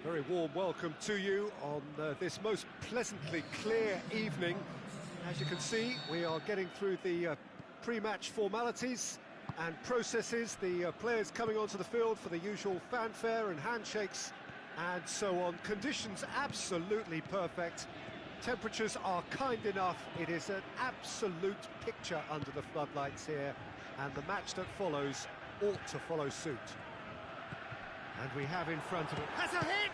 A very warm welcome to you on this most pleasantly clear evening. As you can see, we are getting through the pre-match formalities and processes, the players coming onto the field for the usual fanfare and handshakes and so on. Conditions absolutely perfect. Temperatures are kind enough. It is an absolute picture under the floodlights here, and the match that follows ought to follow suit. And we have in front of it, has a hit!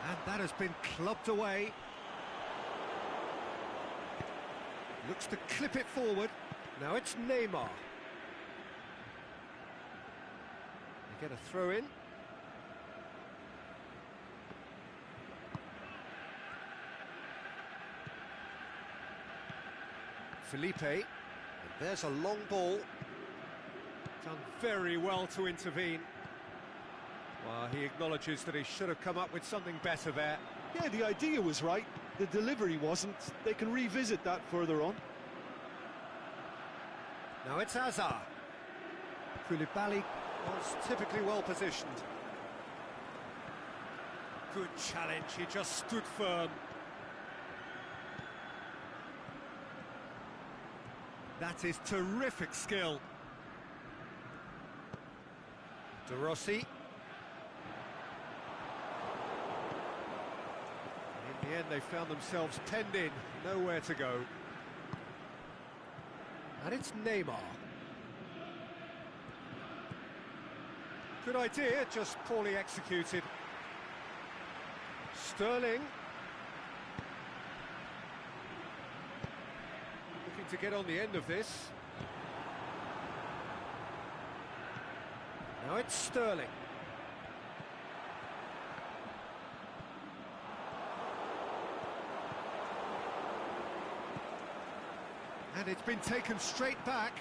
And that has been clubbed away. Looks to clip it forward. Now it's Neymar. They get a throw in. Felipe, and there's a long ball. Done very well to intervene. Well, he acknowledges that he should have come up with something better there. Yeah, the idea was right, the delivery wasn't. They can revisit that further on. Now it's Hazard. Koulibaly was typically well positioned. Good challenge, he just stood firm. That is terrific skill. De Rossi. In the end, they found themselves penned in, nowhere to go. And it's Neymar. Good idea, just poorly executed. Sterling. Looking to get on the end of this. Now it's Sterling. And it's been taken straight back.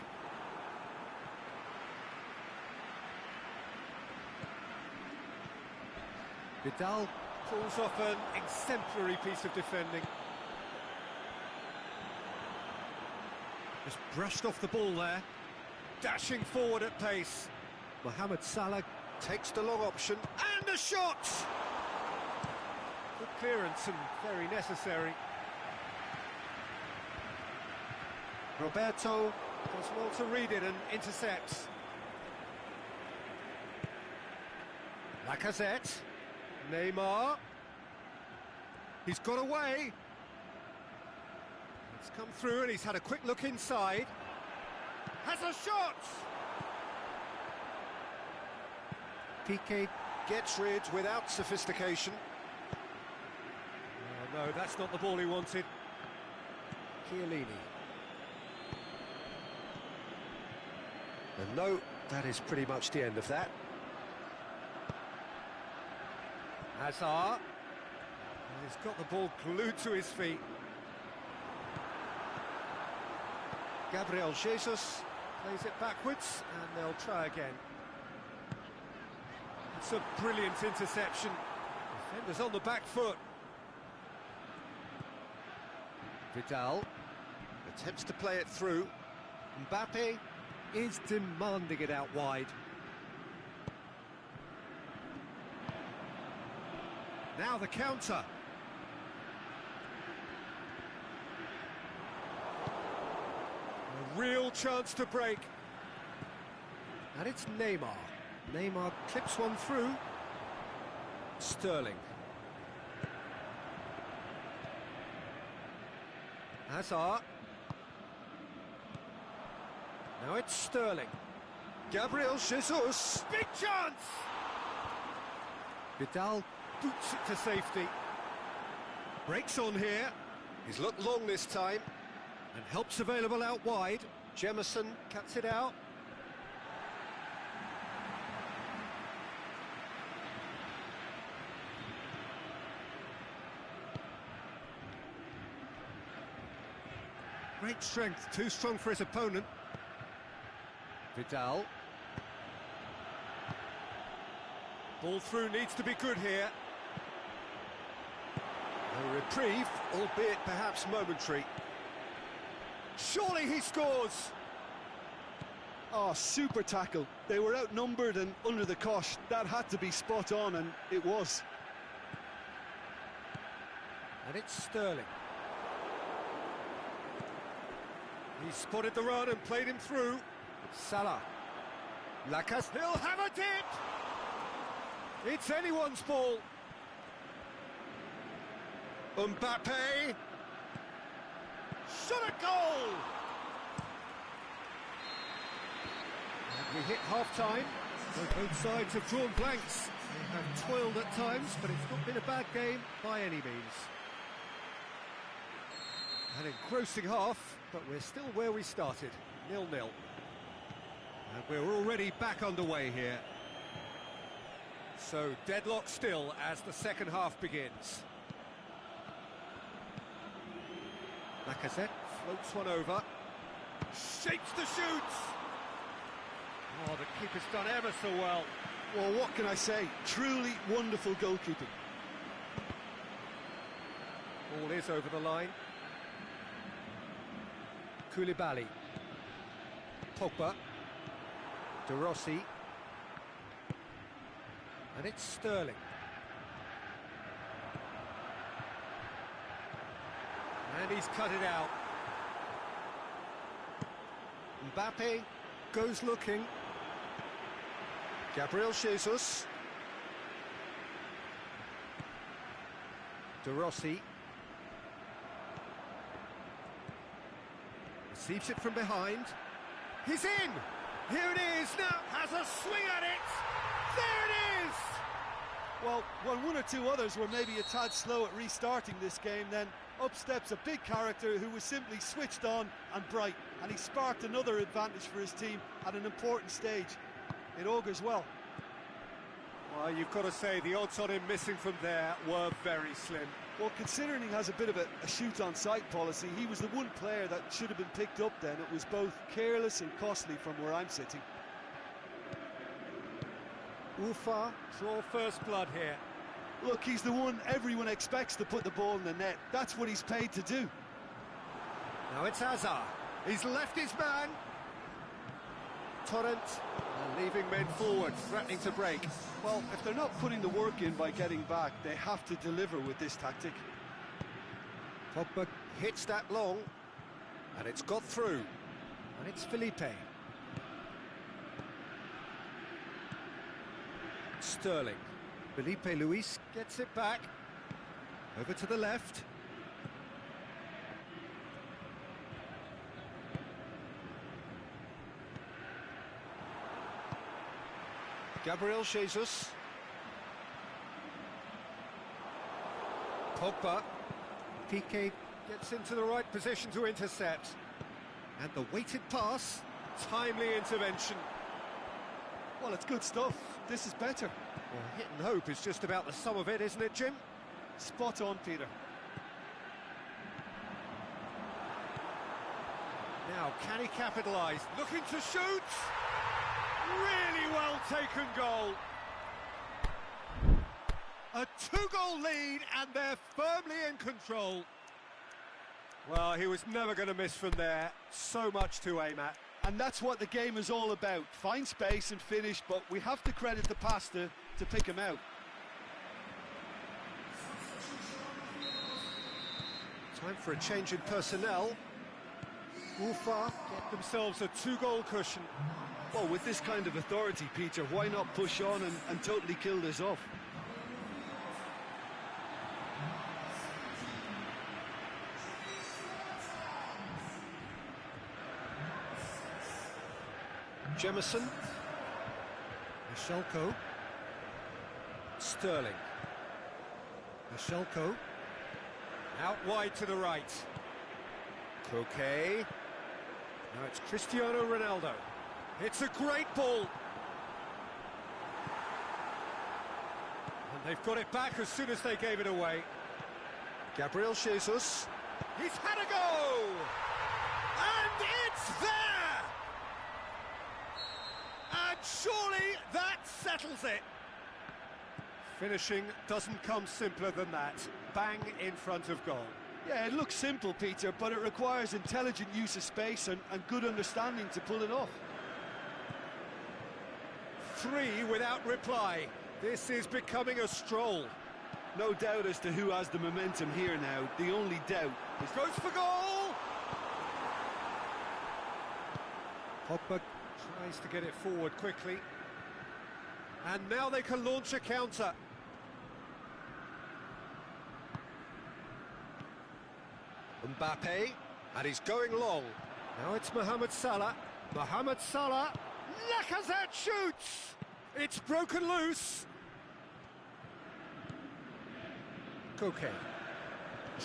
Vidal pulls off an exemplary piece of defending. Just brushed off the ball there. Dashing forward at pace. Mohamed Salah takes the long option, and a shot! Good clearance and very necessary. Roberto does well to read it and intercepts. Lacazette. Neymar. He's got away. It's come through and he's had a quick look inside. Has a shot! Piqué gets rid without sophistication. Oh, no, that's not the ball he wanted. Chiellini. And no, that is pretty much the end of that. Hazard. And he's got the ball glued to his feet. Gabriel Jesus plays it backwards, and they'll try again. It's a brilliant interception. Defender's on the back foot. Vidal attempts to play it through. Mbappe is demanding it out wide. Now the counter. A real chance to break. And it's Neymar. Neymar clips one through. Sterling. Hazard. Now it's Sterling. Gabriel Jesus. Big chance! Vidal boots it to safety. Breaks on here. He's looked long this time. And help's available out wide. Jemison cuts it out. Great strength, too strong for his opponent. Vidal. Ball through needs to be good here. A reprieve, albeit perhaps momentary. Surely he scores! Oh, super tackle. They were outnumbered and under the cosh. That had to be spot on, and it was. And it's Sterling. He spotted the run and played him through. Salah. Lacazette. He'll have a dip! It's anyone's ball. Mbappe. Shot a goal! And we hit half-time. Both sides have drawn blanks. They have toiled at times, but it's not been a bad game by any means. An engrossing half, but we're still where we started, 0-0. And we're already back underway here. So deadlock still as the second half begins. Lacazette floats one over. Shapes to shoot! Oh, the keeper's done ever so well. Well, what can I say? Truly wonderful goalkeeping. Ball is over the line. Koulibaly. Pogba. De Rossi. And it's Sterling. And he's cut it out. Mbappe goes looking. Gabriel Jesus. De Rossi. Receives it from behind. He's in! Here it is, now has a swing at it! There it is! Well, when one or two others were maybe a tad slow at restarting this game, then up steps a big character who was simply switched on and bright, and he sparked another advantage for his team at an important stage. It augurs well. Well, you've got to say the odds on him missing from there were very slim. Well, considering he has a bit of a shoot-on-sight policy, he was the one player that should have been picked up then. It was both careless and costly from where I'm sitting. Ufa, draw first blood here. Look, he's the one everyone expects to put the ball in the net. That's what he's paid to do. Now it's Hazard. He's left his man. Torrent, leaving men forward, threatening to break. Well, if they're not putting the work in by getting back, they have to deliver with this tactic. Pogba hits that long, and it's got through. And it's Felipe. Sterling. Felipe Luis gets it back. Over to the left. Gabriel Jesus. Pogba. Piqué gets into the right position to intercept. And the weighted pass, timely intervention. Well, it's good stuff. This is better. Well, hit and hope is just about the sum of it, isn't it, Jim? Spot on, Peter. Now, can he capitalise? Looking to shoot! Really well taken goal. A two-goal lead, and they're firmly in control. Well, he was never going to miss from there. So much to aim at. And that's what the game is all about. Find space and finish, but we have to credit the passer to pick him out. Time for a change in personnel. Ufa get themselves a two-goal cushion. Well, with this kind of authority, Peter, why not push on and totally kill this off? Jemison. Michelko. Sterling. Michelko. Out wide to the right. Koke. Now it's Cristiano Ronaldo. It's a great ball. And they've got it back as soon as they gave it away. Gabriel Jesus. He's had a go! And it's there! And surely that settles it. Finishing doesn't come simpler than that. Bang in front of goal. Yeah, it looks simple, Peter, but it requires intelligent use of space and good understanding to pull it off. 3 without reply. This is becoming a stroll. No doubt as to who has the momentum here now. The only doubt is... Goes for goal! Pogba tries to get it forward quickly. And now they can launch a counter. Mbappe, and he's going long. Now it's Mohamed Salah. Mohamed Salah, Lacazette shoots! It's broken loose. Koke,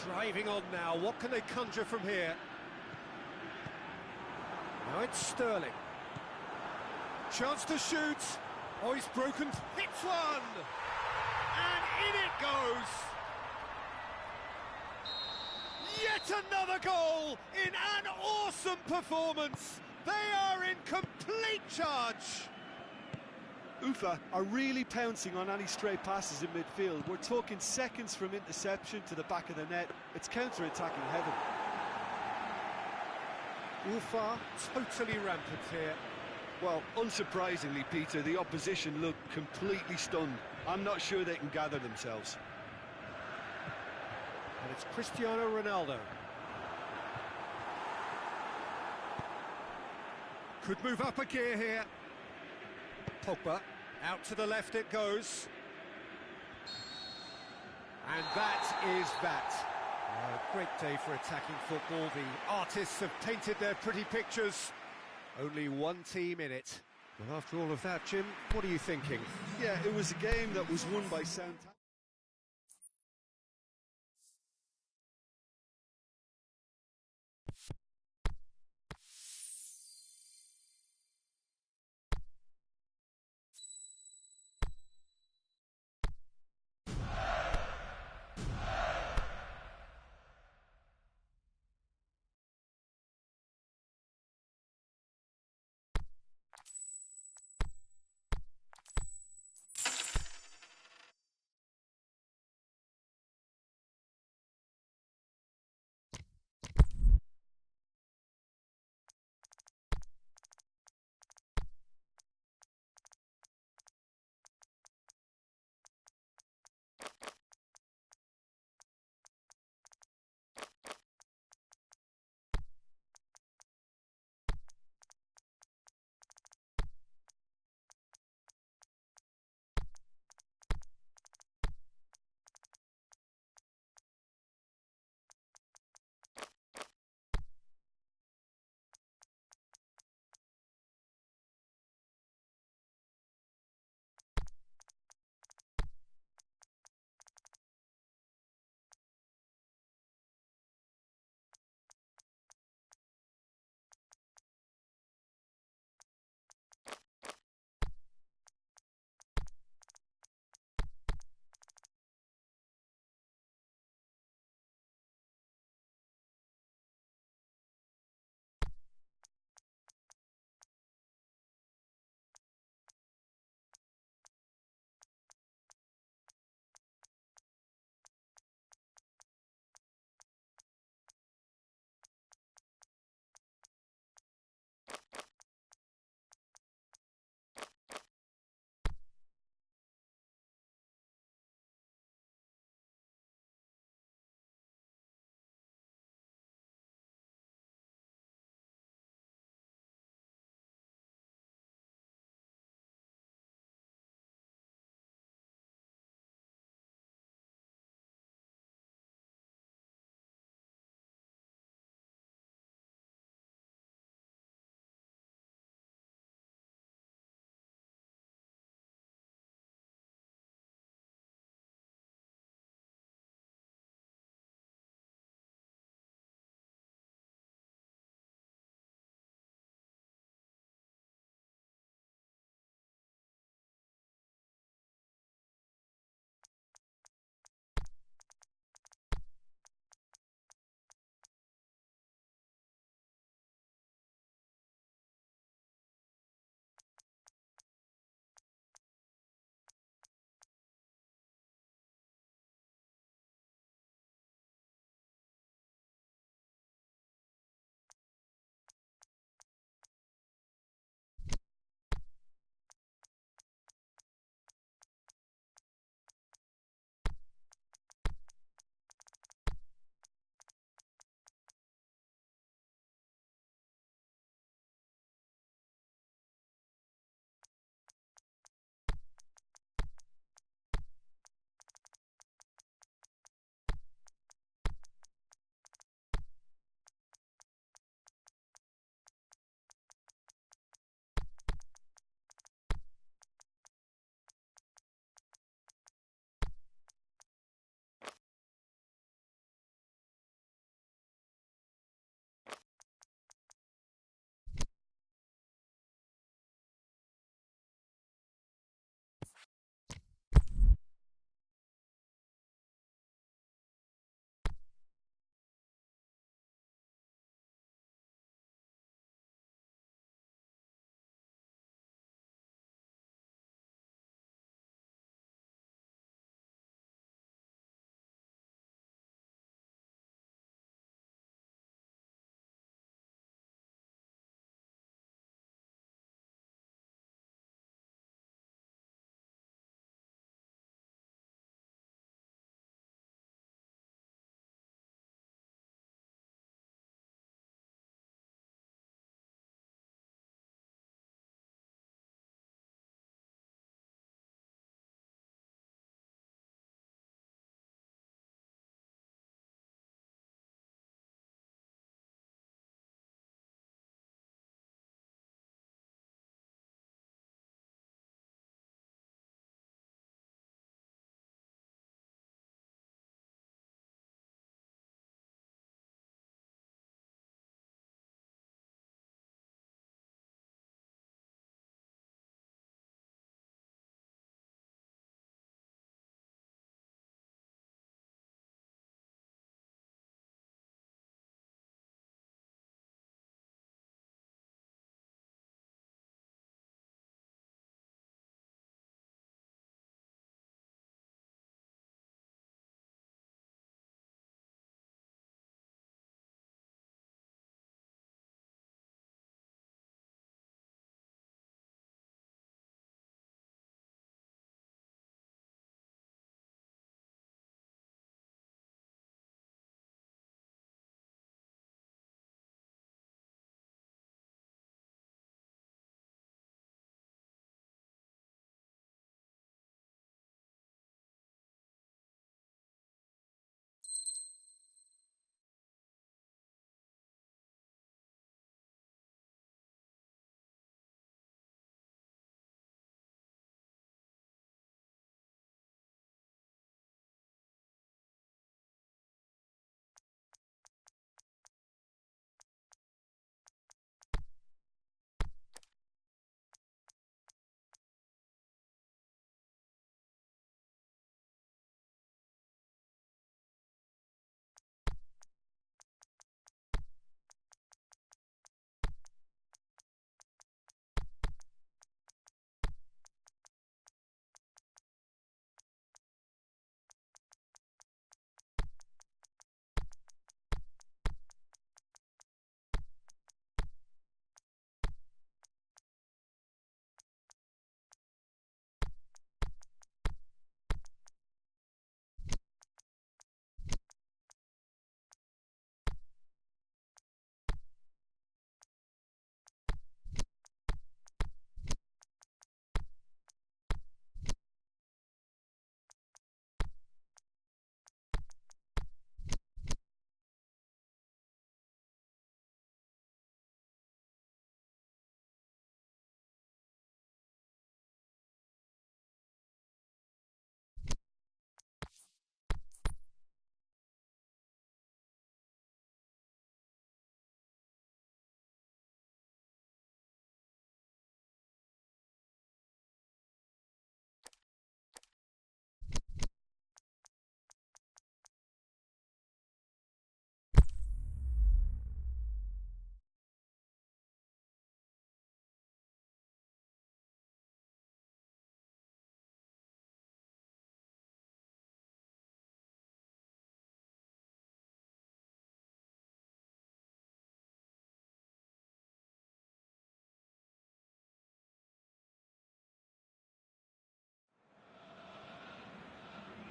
driving on now. What can they conjure from here? Now it's Sterling. Chance to shoot. Oh, he's broken. Hits one! And in it goes! Yet another goal in an awesome performance. They are in complete charge. Ufa are really pouncing on any stray passes in midfield. We're talking seconds from interception to the back of the net. It's counter-attacking heaven. Ufa totally rampant here. Well, unsurprisingly, Peter, the opposition look completely stunned. I'm not sure they can gather themselves. And it's Cristiano Ronaldo. Could move up a gear here. Pogba, out to the left it goes. And that is that. A great day for attacking football. The artists have painted their pretty pictures. Only one team in it. Well, after all of that, Jim, what are you thinking? Yeah, it was a game that was won by sound...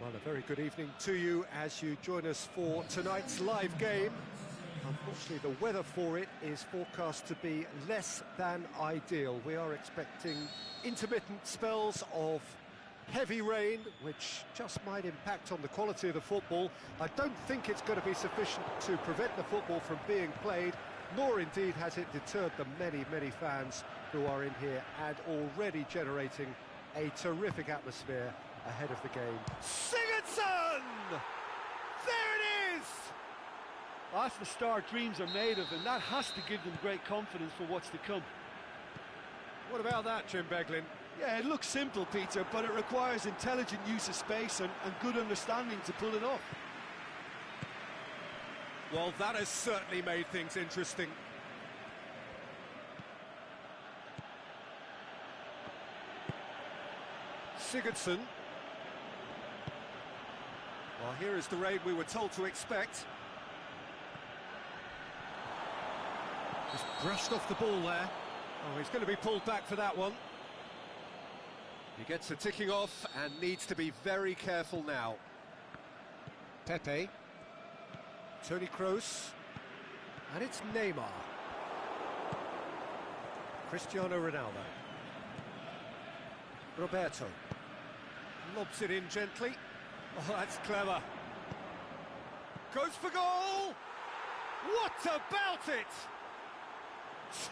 Well, a very good evening to you as you join us for tonight's live game. Unfortunately, the weather for it is forecast to be less than ideal. We are expecting intermittent spells of heavy rain, which just might impact on the quality of the football. I don't think it's going to be sufficient to prevent the football from being played, nor indeed has it deterred the many, many fans who are in here and already generating a terrific atmosphere ahead of the game. Sigurdsson! There it is! That's the start dreams are made of, and that has to give them great confidence for what's to come. What about that, Jim Beglin? Yeah, it looks simple, Peter, but it requires intelligent use of space and good understanding to pull it off. Well, that has certainly made things interesting. Sigurdsson. Well, here is the rain we were told to expect. Just brushed off the ball there. Oh, he's going to be pulled back for that one. He gets the ticking off and needs to be very careful now. Pepe. Toni Kroos. And it's Neymar. Cristiano Ronaldo. Roberto. Lobs it in gently. Oh, that's clever. Goes for goal! What about it?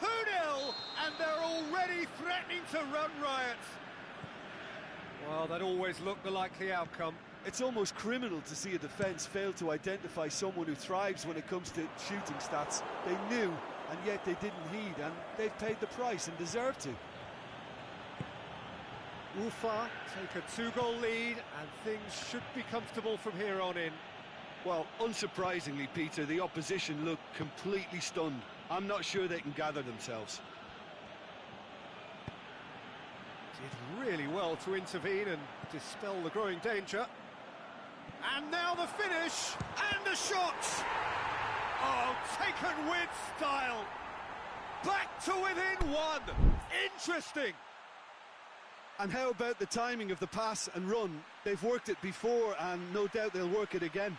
2-0, and they're already threatening to run riot. Well, that always looked the likely outcome. It's almost criminal to see a defence fail to identify someone who thrives when it comes to shooting stats. They knew, and yet they didn't heed, and they've paid the price and deserve to. Ufa take a 2-goal lead, and things should be comfortable from here on in. Well, unsurprisingly, Peter, the opposition look completely stunned. I'm not sure they can gather themselves. Did really well to intervene and dispel the growing danger. And now the finish, and the shot! Oh, taken with style! Back to within one! Interesting! And how about the timing of the pass and run? They've worked it before, and no doubt they'll work it again.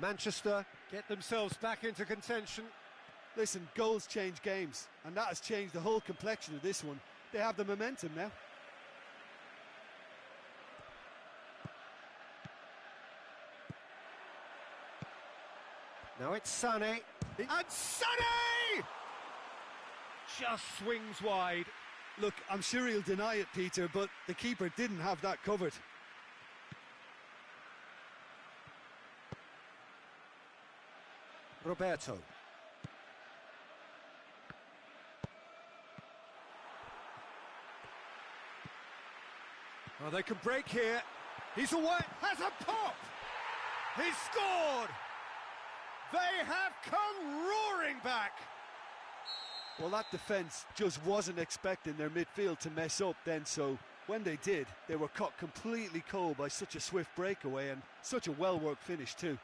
Manchester get themselves back into contention. Listen, goals change games, and that has changed the whole complexion of this one. They have the momentum now. Now it's Sané, and Sané just swings wide. Look, I'm sure he'll deny it, Peter, but the keeper didn't have that covered. Roberto. Oh, they can break here. He's away, has a pop! He's scored! They have come roaring back! Well, that defence just wasn't expecting their midfield to mess up then, so when they did, they were caught completely cold by such a swift breakaway and such a well-worked finish too.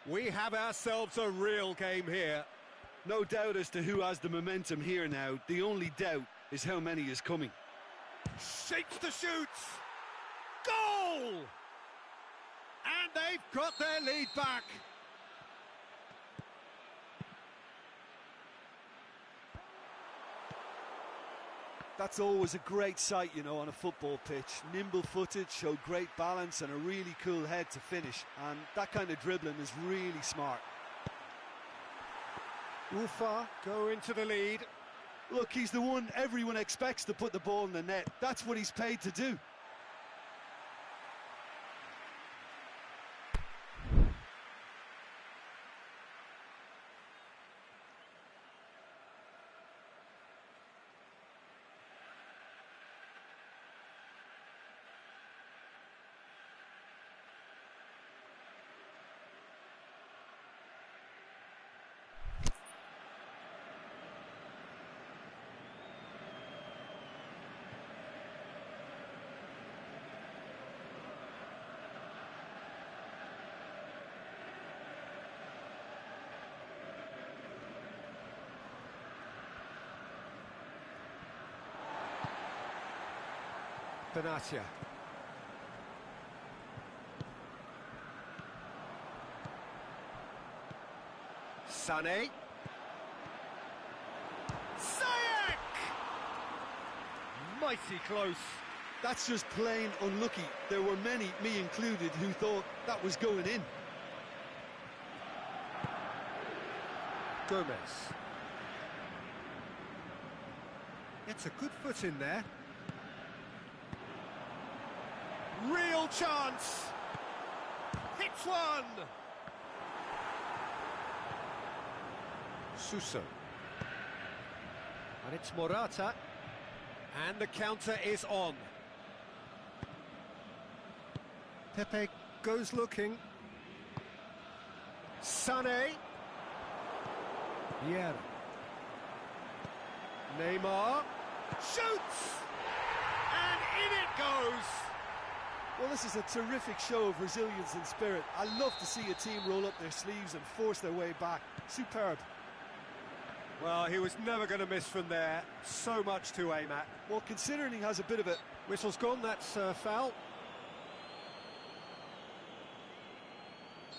We have ourselves a real game here. No doubt as to who has the momentum here now. The only doubt is how many is coming. Shakes the shoots. Goal! And they've got their lead back. That's always a great sight, you know, on a football pitch. Nimble-footed, showed great balance and a really cool head to finish. And that kind of dribbling is really smart. Ufa go into the lead. Look, he's the one everyone expects to put the ball in the net. That's what he's paid to do. Benatia. Sané. Ziyech! Mighty close. That's just plain unlucky. There were many, me included, who thought that was going in. Gomez. Gets a good foot in there. Real chance! Hits one! Suso. And it's Morata. And the counter is on. Pepe goes looking. Sané. Vieira. Neymar. Shoots! And in it goes! Well, this is a terrific show of resilience and spirit. I love to see a team roll up their sleeves and force their way back. Superb. Well, he was never going to miss from there. So much to aim at. Well, considering he has a bit of a... Whistle's gone, that's foul.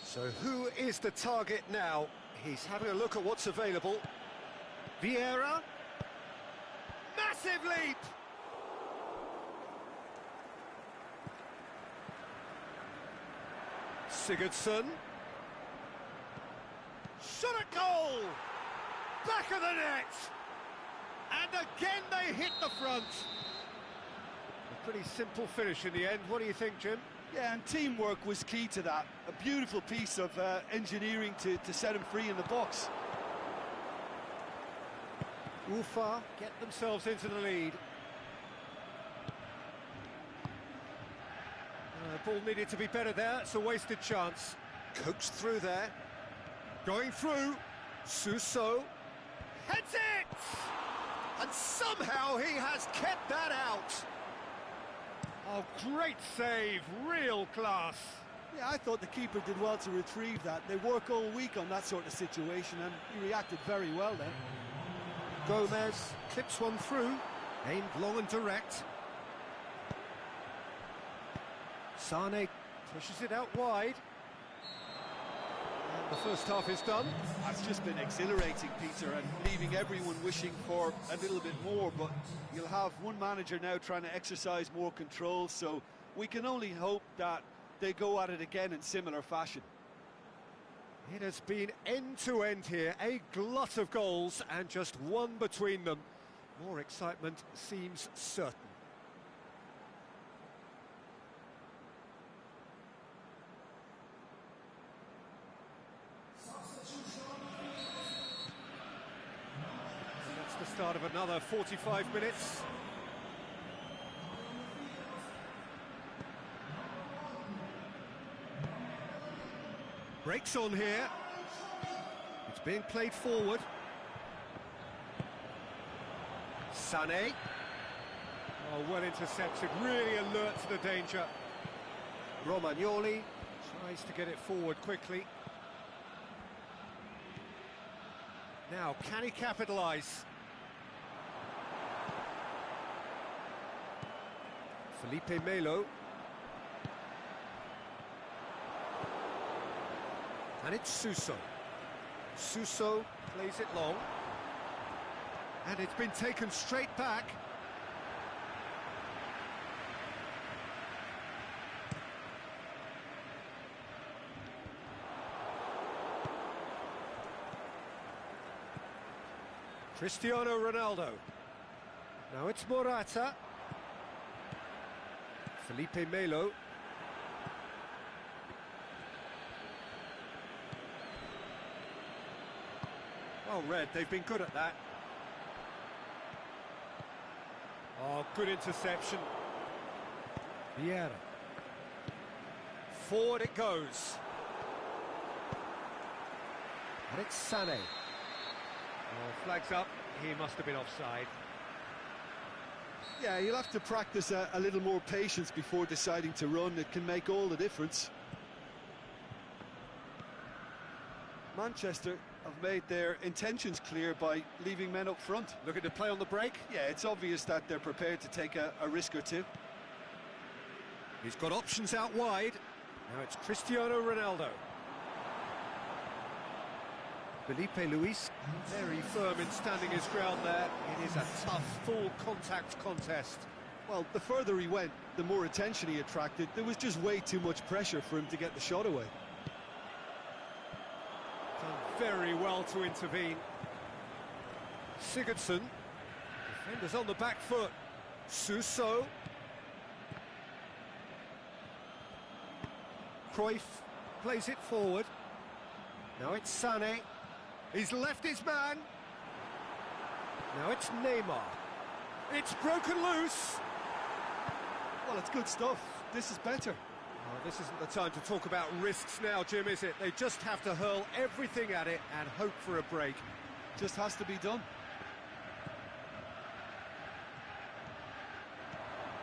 So who is the target now? He's having a look at what's available. Vieira. Massive leap! Sigurdsson. Shot at goal! Back of the net! And again they hit the front. A pretty simple finish in the end. What do you think, Jim? Yeah, and teamwork was key to that. A beautiful piece of engineering to set him free in the box. Ufa get themselves into the lead. Ball needed to be better there. It's a wasted chance. Coaxed through there. Going through. Suso. Heads it! And somehow he has kept that out. Oh, great save. Real class. Yeah, I thought the keeper did well to retrieve that. They work all week on that sort of situation, and he reacted very well then. Gomez clips one through. Aimed long and direct. Sané pushes it out wide. And the first half is done. It's just been exhilarating, Peter, and leaving everyone wishing for a little bit more, but you'll have one manager now trying to exercise more control, so we can only hope that they go at it again in similar fashion. It has been end-to-end here, a glut of goals and just one between them. More excitement seems certain. That's the start of another 45 minutes. Breaks on here. It's being played forward. Sané. Oh, well intercepted, really alert to the danger. Romagnoli tries to get it forward quickly. Now, can he capitalise? Felipe Melo. And it's Suso. Suso plays it long. And it's been taken straight back. Cristiano Ronaldo. Now it's Morata. Felipe Melo. Well read, they've been good at that. Oh, good interception. Vieira. Forward it goes. And it's Sané. Oh, flags up. He must have been offside. Yeah, you'll have to practice a little more patience before deciding to run. It can make all the difference. Manchester have made their intentions clear by leaving men up front. Looking to play on the break? Yeah, it's obvious that they're prepared to take a risk or two. He's got options out wide. Now it's Cristiano Ronaldo. Felipe Luis, very firm in standing his ground there. It is a tough, full-contact contest. Well, the further he went, the more attention he attracted. There was just way too much pressure for him to get the shot away. Done very well to intervene. Sigurdsson, defenders on the back foot. Suso. Cruyff plays it forward. Now it's Sané. He's left his man. Now it's Neymar. It's broken loose. Well, it's good stuff. This is better. Oh, this isn't the time to talk about risks now, Jim, is it? They just have to hurl everything at it and hope for a break. Just has to be done.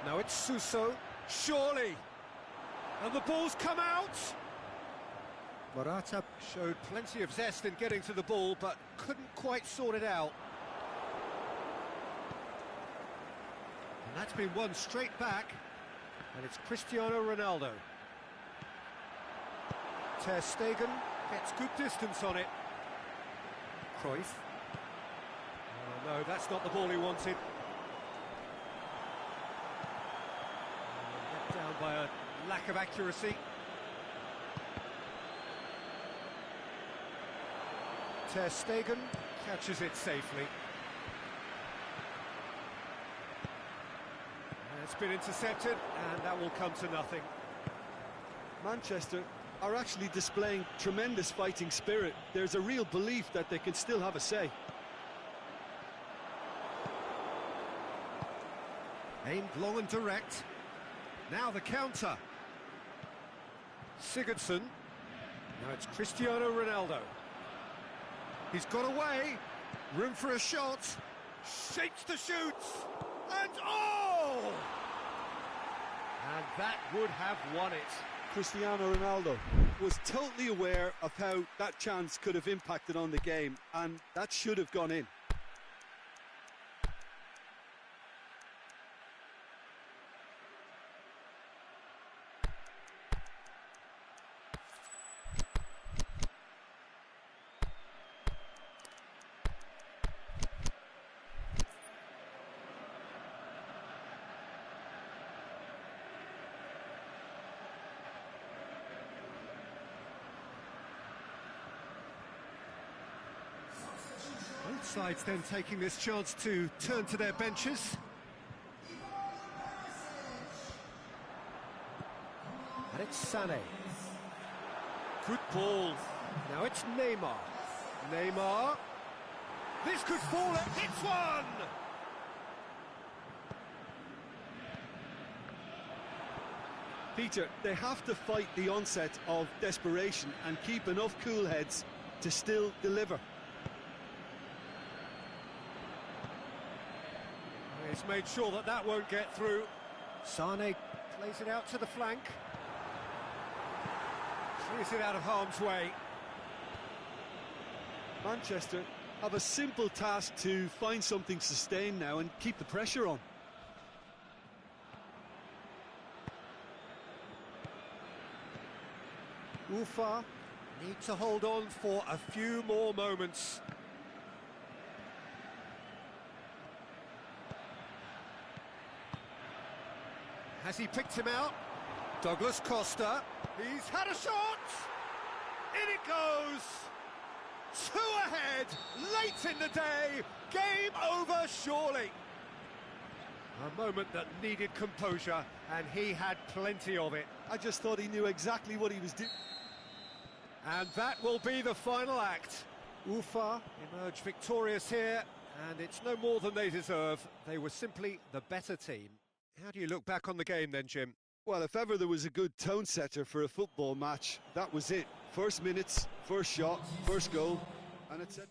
Now it's Suso. Surely. And the ball's come out. Morata showed plenty of zest in getting to the ball, but couldn't quite sort it out. And that's been won straight back. And it's Cristiano Ronaldo. Ter Stegen gets good distance on it. Cruyff. Oh, no, that's not the ball he wanted. Let down by a lack of accuracy. Ter Stegen catches it safely. It's been intercepted, and that will come to nothing. Manchester are actually displaying tremendous fighting spirit. There's a real belief that they can still have a say. Aimed long and direct. Now the counter. Sigurdsson. Now it's Cristiano Ronaldo. He's got away. Room for a shot. Shapes to shoot. And oh! And that would have won it. Cristiano Ronaldo was totally aware of how that chance could have impacted on the game, and that should have gone in. Both sides then taking this chance to turn to their benches. And it's Sané. Good ball. Now it's Neymar. Neymar. This could fall. It's one! Peter, they have to fight the onset of desperation and keep enough cool heads to still deliver. He's made sure that that won't get through. Sané plays it out to the flank. Clears it out of harm's way. Manchester have a simple task to find something sustained now and keep the pressure on. Ufa need to hold on for a few more moments. Has he picked him out? Douglas Costa. He's had a shot! In it goes! Two ahead, late in the day. Game over, surely. A moment that needed composure, and he had plenty of it. I just thought he knew exactly what he was doing. And that will be the final act. Ufa emerged victorious here, and it's no more than they deserve. They were simply the better team. How do you look back on the game then, Jim? Well, if ever there was a good tone setter for a football match, that was it. First minutes, first shot, first goal, and it said...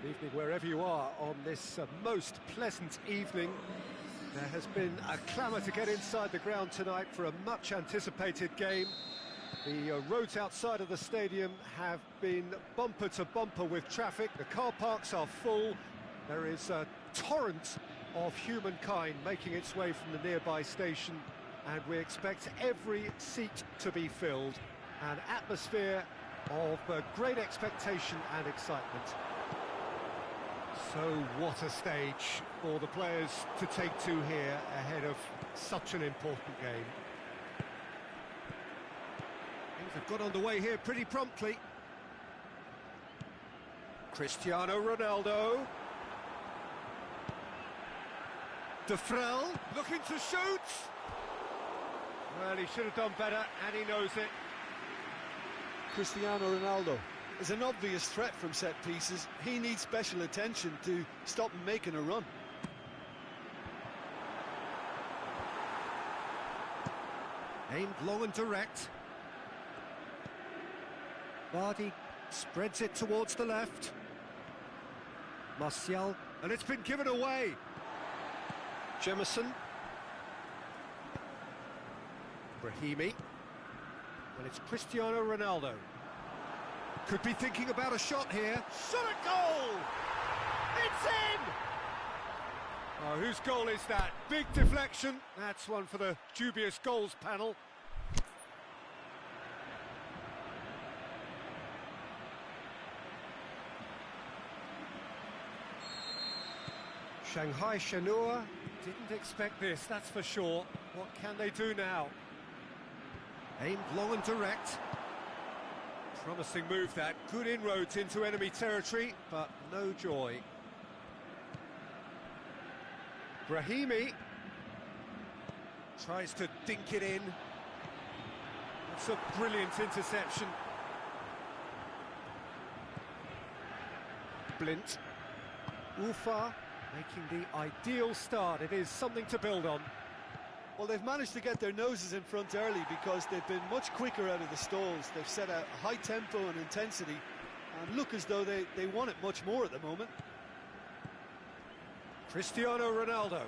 Evening wherever you are on this most pleasant evening. There has been a clamour to get inside the ground tonight for a much anticipated game. The roads outside of the stadium have been bumper to bumper with traffic. The car parks are full. There is a torrent of humankind making its way from the nearby station, and we expect every seat to be filled. An atmosphere of great expectation and excitement. So what a stage for the players to take to here ahead of such an important game. Things have got underway here pretty promptly. Cristiano Ronaldo. De Vrel looking to shoot. Well, he should have done better, and he knows it. Cristiano Ronaldo is an obvious threat from set pieces. He needs special attention to stop him making a run. Aimed long and direct. Vardy spreads it towards the left. Martial, and it's been given away. Jemison. Brahimi. And it's Cristiano Ronaldo. Could be thinking about a shot here. Shot a goal! It's in! Oh, whose goal is that? Big deflection. That's one for the dubious goals panel. Shanghai Shenhua didn't expect this, that's for sure. What can they do now? Aimed long and direct. Promising move that. Good inroads into enemy territory, but no joy. Brahimi tries to dink it in. It's a brilliant interception. Blint. Ufa making the ideal start. It is something to build on. Well, they've managed to get their noses in front early because they've been much quicker out of the stalls. They've set a high tempo and intensity and look as though they want it much more at the moment. Cristiano Ronaldo.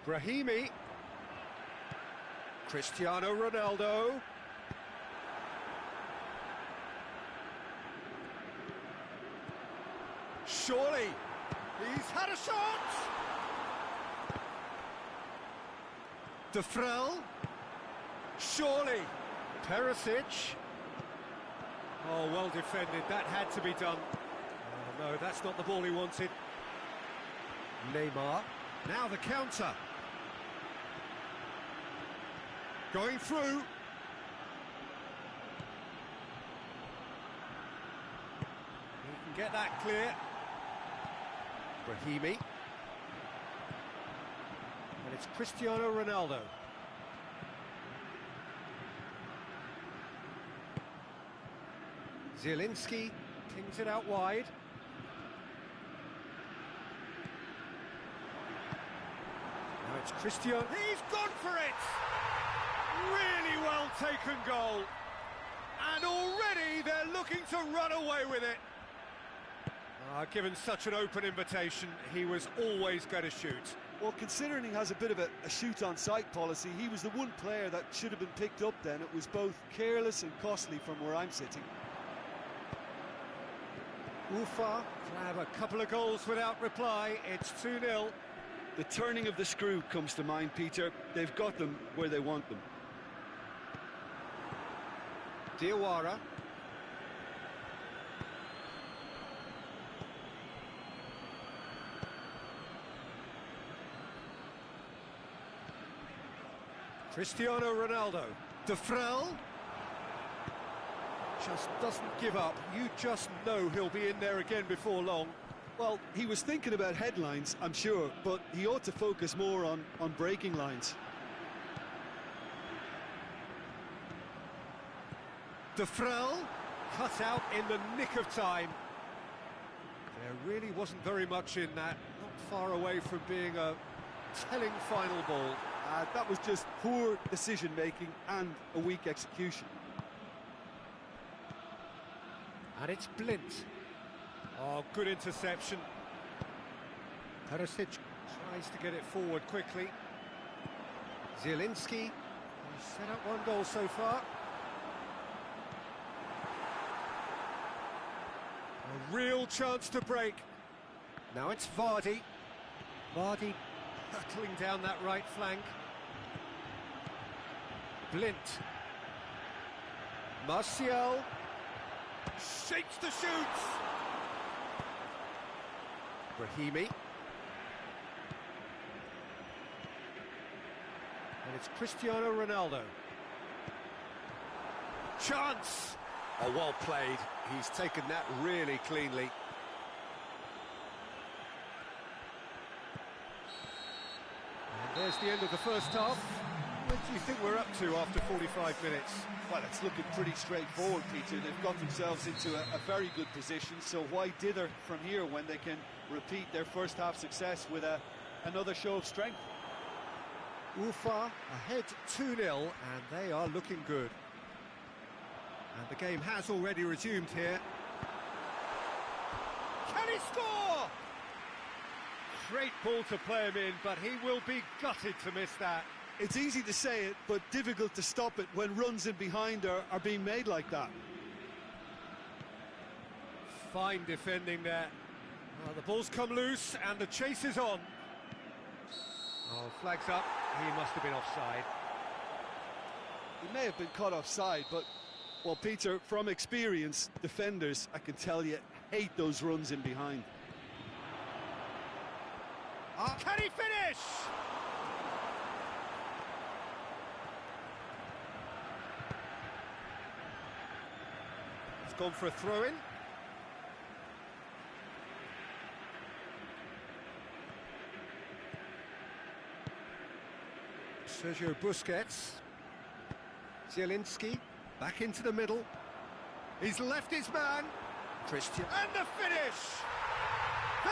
Brahimi. Cristiano Ronaldo. Surely, he's had a shot! De Vrel. Surely. Perisic. Oh, well defended. That had to be done. Oh, no, that's not the ball he wanted. Neymar. Now the counter. Going through. He can get that clear. Brahimi. And it's Cristiano Ronaldo. Zielinski pings it out wide. Now it's Cristiano. He's gone for it! Really well taken goal. And already they're looking to run away with it. Given such an open invitation, he was always going to shoot. Well, considering he has a bit of a shoot-on-sight policy, he was the one player that should have been picked up then. It was both careless and costly from where I'm sitting. Ufa can have a couple of goals without reply. It's 2-0. The turning of the screw comes to mind, Peter. They've got them where they want them. Diawara. Cristiano Ronaldo. De Vrel just doesn't give up. You just know he'll be in there again before long. Well, he was thinking about headlines, I'm sure, but he ought to focus more on breaking lines. De Vrel cut out in the nick of time. There really wasn't very much in that. Not far away from being a telling final ball. That was just poor decision-making and a weak execution. And it's Blint. Oh, good interception. Perisic tries to get it forward quickly. Zielinski, he's set up one goal so far. A real chance to break. Now it's Vardy. Vardy hurtling down that right flank. Blint. Martial. Shakes to shoot. Brahimi. And it's Cristiano Ronaldo. Chance! Oh, well played. He's taken that really cleanly. And there's the end of the first half. What do you think we're up to after 45 minutes? Well, it's looking pretty straightforward, Peter. They've got themselves into a very good position, so why dither from here when they can repeat their first half success with another show of strength? Ufa ahead 2-0, and they are looking good. And the game has already resumed here. Can he score? Great ball to play him in, but he will be gutted to miss that. It's easy to say it, but difficult to stop it when runs in behind are being made like that. Fine defending there. The ball's come loose, and the chase is on. Oh, flags up. He must have been offside. He may have been caught offside, but, well, Peter, from experience, defenders, I can tell you, hate those runs in behind. Can he finish? He's gone for a throw-in. Sergio Busquets. Zielinski back into the middle. He's left his man. Christian. And the finish! They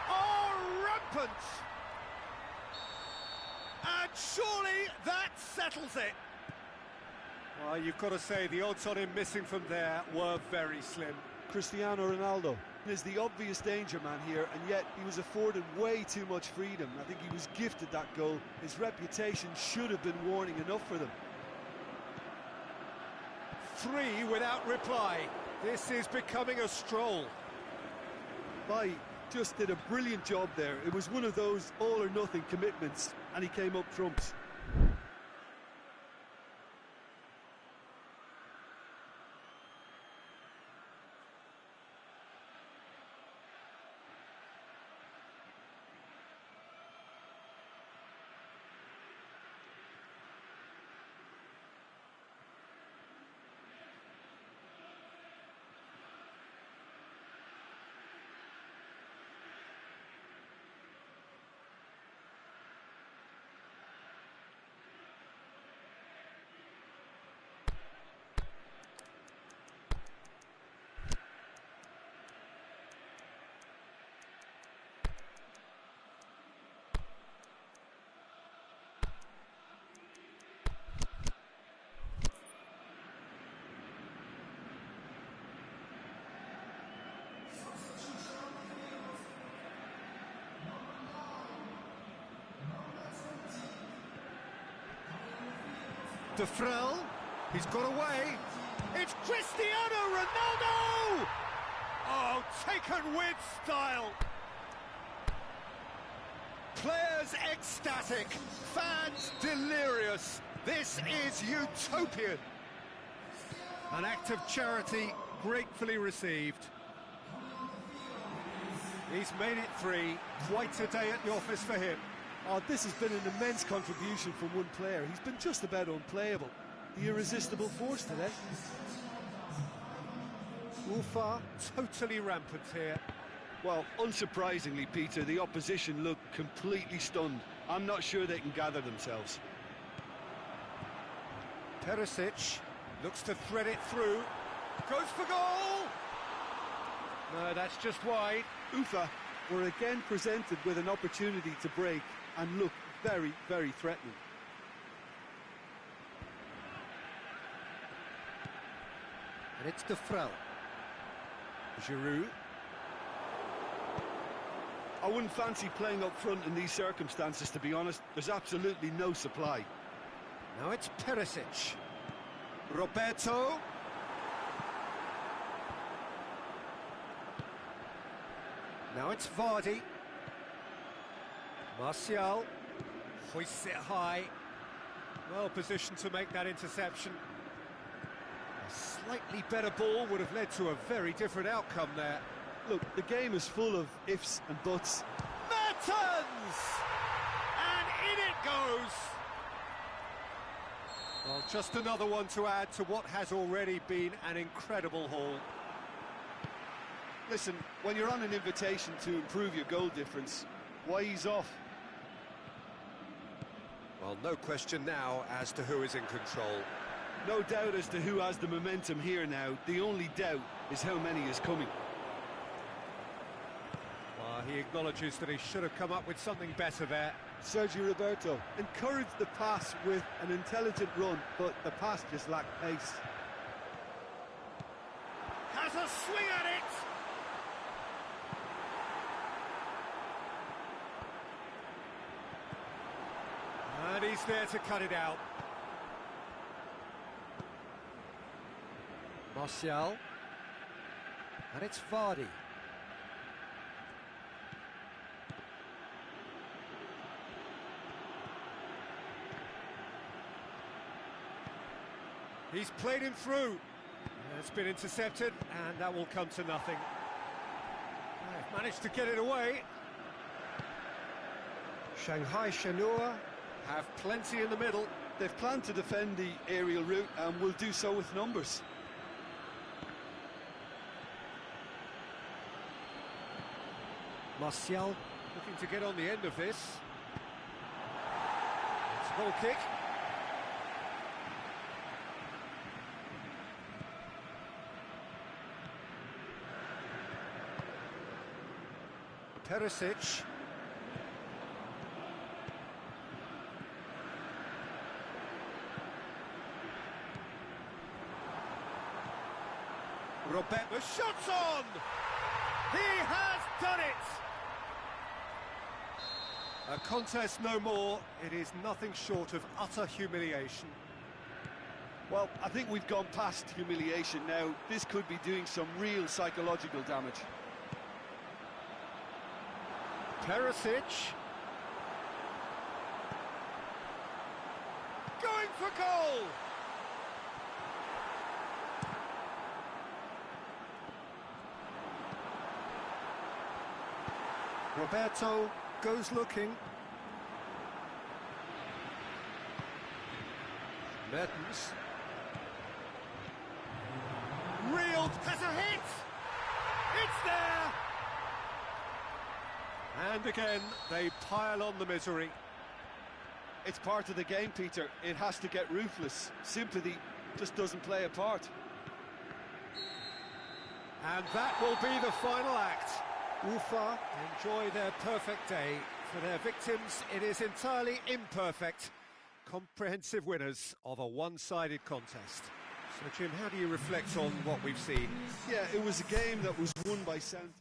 are rampant! And surely that settles it. Well, you've got to say the odds on him missing from there were very slim. Cristiano Ronaldo is the obvious danger man here, and yet he was afforded way too much freedom. I think he was gifted that goal. His reputation should have been warning enough for them. 3 without reply. This is becoming a stroll. Bai just did a brilliant job there. It was one of those all-or-nothing commitments, and he came up trumps. De Frel, he's got away. It's Cristiano Ronaldo! Oh, taken with style. Players ecstatic, fans delirious. This is utopian. An act of charity gratefully received. He's made it 3. Quite a day at the office for him. Oh, this has been an immense contribution from one player. He's been just about unplayable. The irresistible force today. Ufa totally rampant here. Well, unsurprisingly, Peter, the opposition look completely stunned. I'm not sure they can gather themselves. Perisic looks to thread it through. Goes for goal! No, that's just wide. Ufa were again presented with an opportunity to break and look very, very threatening. And it's De Frel. Giroud. I wouldn't fancy playing up front in these circumstances, to be honest. There's absolutely no supply. Now it's Perisic. Roberto. Now it's Vardy. Martial. Hoists it high. Well positioned to make that interception. A slightly better ball would have led to a very different outcome there. Look, the game is full of ifs and buts. Mertens! And in it goes! Well, just another one to add to what has already been an incredible haul. Listen, when you're on an invitation to improve your goal difference, why ease off? Well, no question now as to who is in control. No doubt as to who has the momentum here now. The only doubt is how many is coming. Well, he acknowledges that he should have come up with something better there. Sergio Roberto encouraged the pass with an intelligent run, but the pass just lacked pace. Has a swing at it! And he's there to cut it out. Martial. And it's Vardy. He's played him through. It's been intercepted, and that will come to nothing. They've managed to get it away. Shanghai Shenhua have plenty in the middle. They've planned to defend the aerial route and will do so with numbers. Martial looking to get on the end of this. It's a goal kick. Perisic. Roberto, the shot's on! He has done it! A contest no more. It is nothing short of utter humiliation. Well, I think we've gone past humiliation now. This could be doing some real psychological damage. Perisic. Going for goal! Roberto goes looking. Mertens. Reeled, has a hit! It's there! And again, they pile on the misery. It's part of the game, Peter. It has to get ruthless. Sympathy just doesn't play a part. And that will be the final act. Ufa enjoy their perfect day. For their victims, it is entirely imperfect. Comprehensive winners of a one-sided contest. So, Jim, how do you reflect on what we've seen? Yeah, it was a game that was won by sound.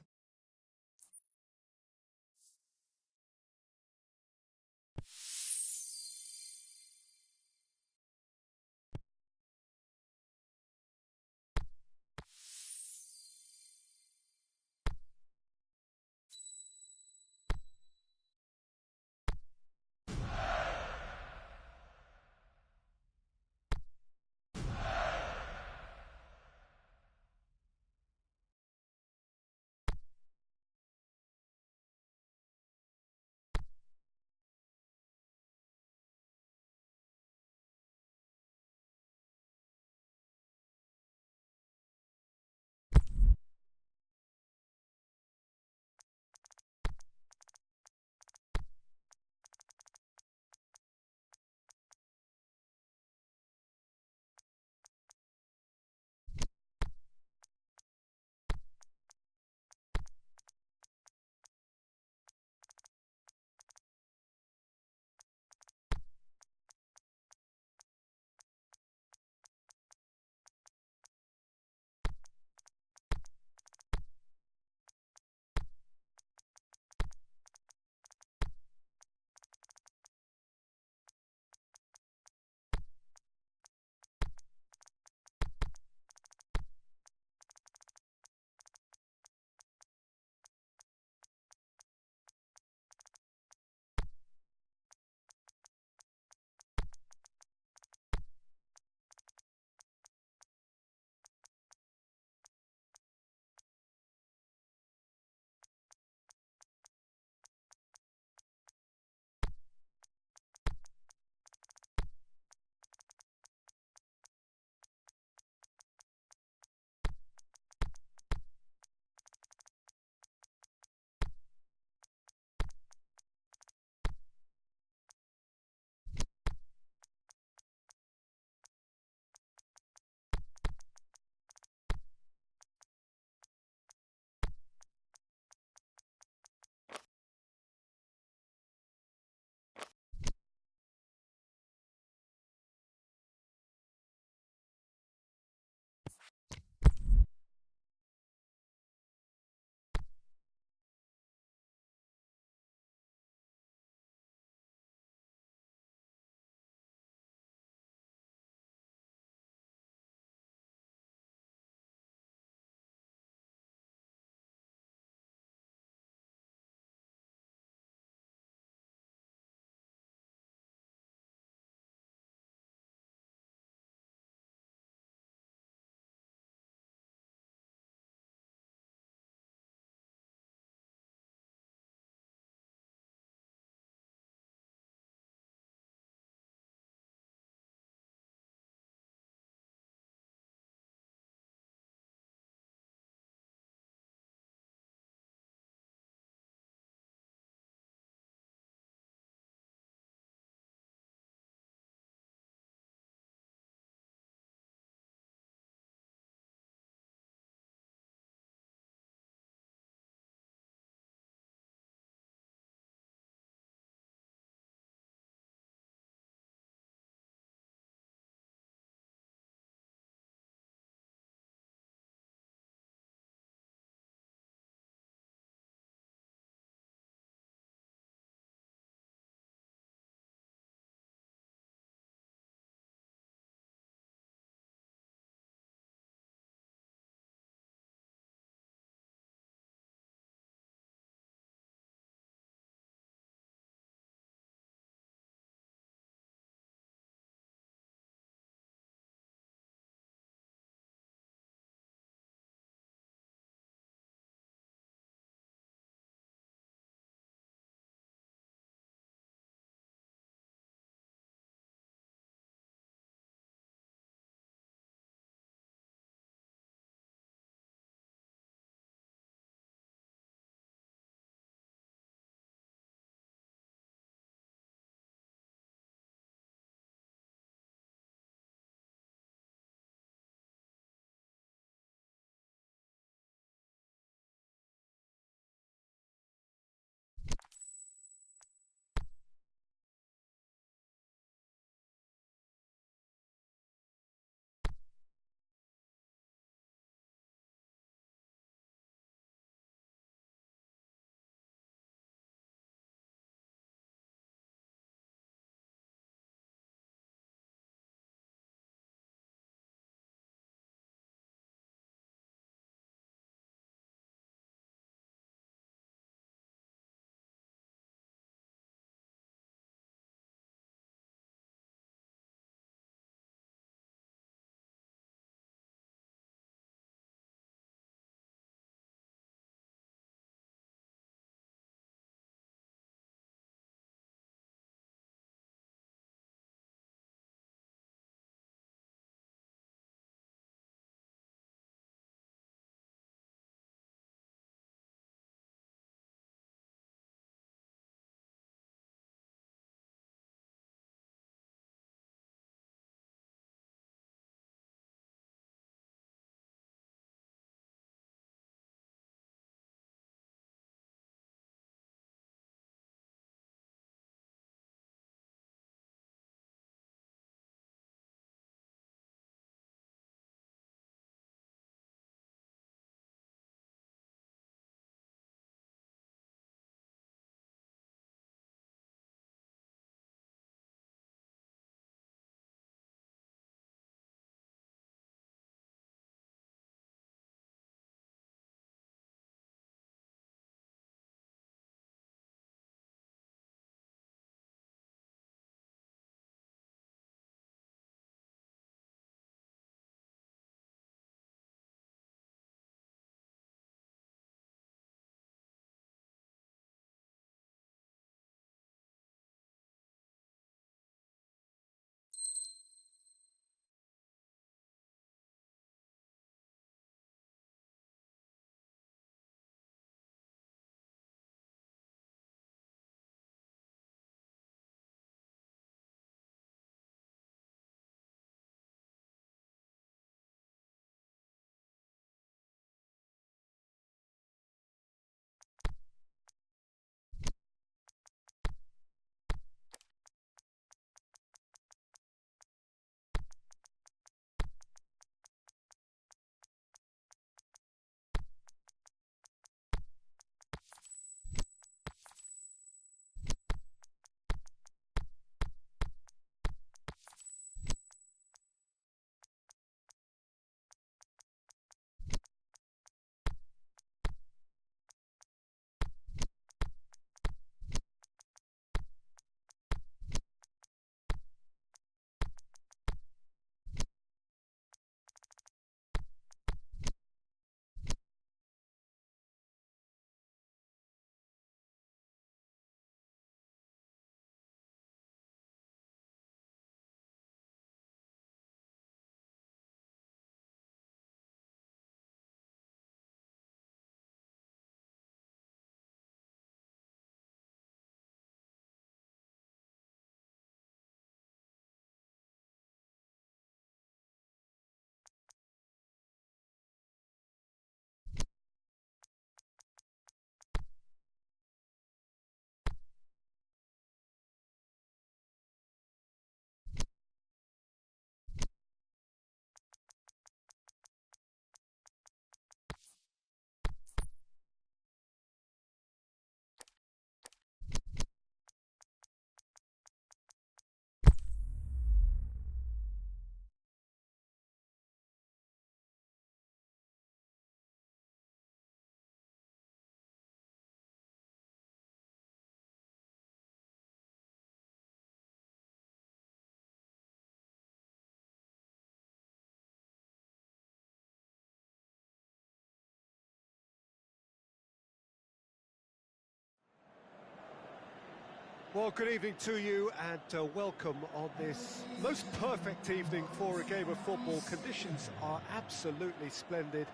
Well, good evening to you and welcome on this most perfect evening for a game of football. Conditions are absolutely splendid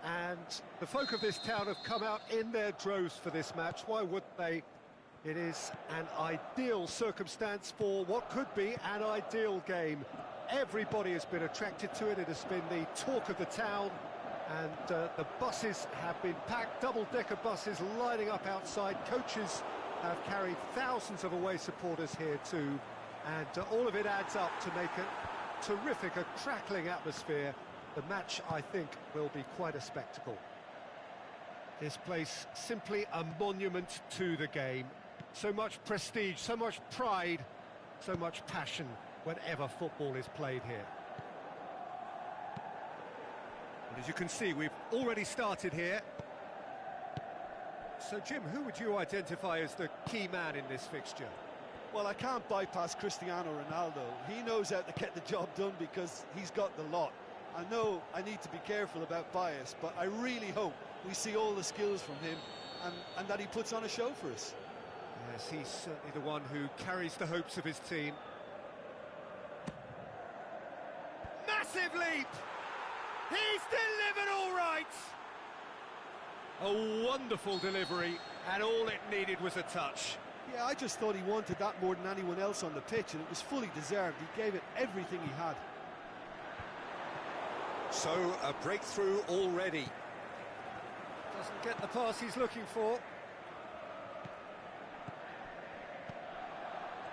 and the folk of this town have come out in their droves for this match. Why wouldn't they? It is an ideal circumstance for what could be an ideal game. Everybody has been attracted to it. It has been the talk of the town and the buses have been packed, double-decker buses lining up outside. Coaches have carried thousands of away supporters here too, and all of it adds up to make a terrific, a crackling atmosphere. The match, I think, will be quite a spectacle. This place, simply a monument to the game. So much prestige, so much pride, so much passion whenever football is played here. And as you can see, we've already started here. So, Jim, who would you identify as the key man in this fixture? Well, I can't bypass Cristiano Ronaldo. He knows how to get the job done because he's got the lot. I know I need to be careful about bias, but I really hope we see all the skills from him and that he puts on a show for us. Yes, he's certainly the one who carries the hopes of his team. Massive leap! He's delivered all right! A wonderful delivery, and all it needed was a touch. Yeah, I just thought he wanted that more than anyone else on the pitch, and it was fully deserved. He gave it everything he had. So, a breakthrough already. Doesn't get the pass he's looking for.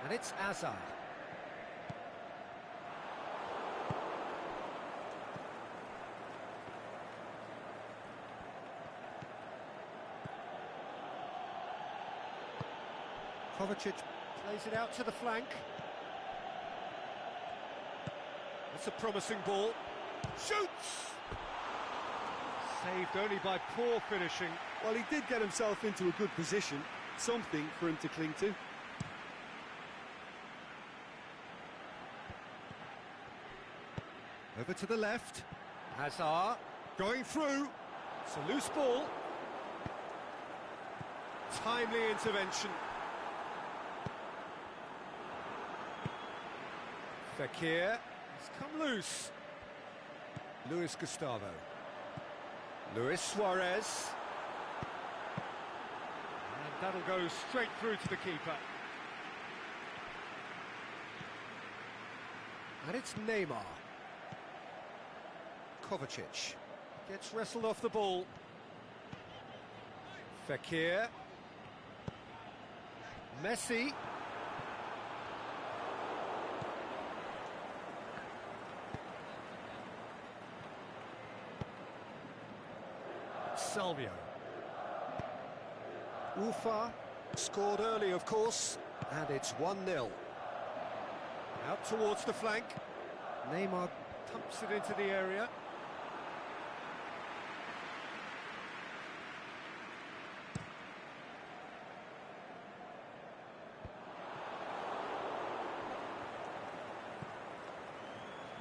And it's Hazard. Kovacic plays it out to the flank. That's a promising ball. Shoots! Saved only by poor finishing. Well, he did get himself into a good position. Something for him to cling to. Over to the left. Hazard going through. It's a loose ball. Timely intervention. Fekir has come loose. Luis Gustavo. Luis Suarez. And that'll go straight through to the keeper. And it's Neymar. Kovacic gets wrestled off the ball. Fekir. Messi. Salvio. Ufa scored early, of course, and it's 1-0. Out towards the flank. Neymar pumps it into the area.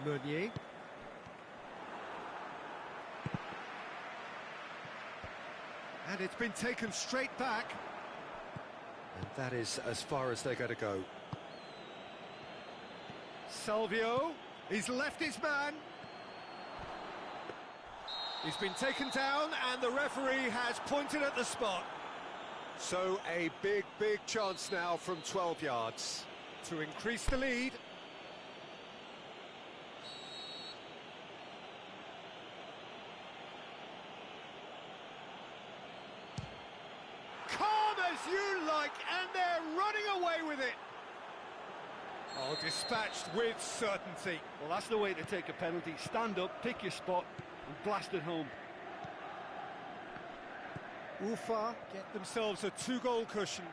Meunier. And it's been taken straight back. And that is as far as they're going to go. Salvio, he's left his man. He's been taken down and the referee has pointed at the spot. So a big, big chance now from 12 yards to increase the lead. As you like, and they're running away with it. Oh, dispatched with certainty. Well, that's the way to take a penalty. Stand up, pick your spot, and blast it home. Ufa get themselves a 2-goal cushion.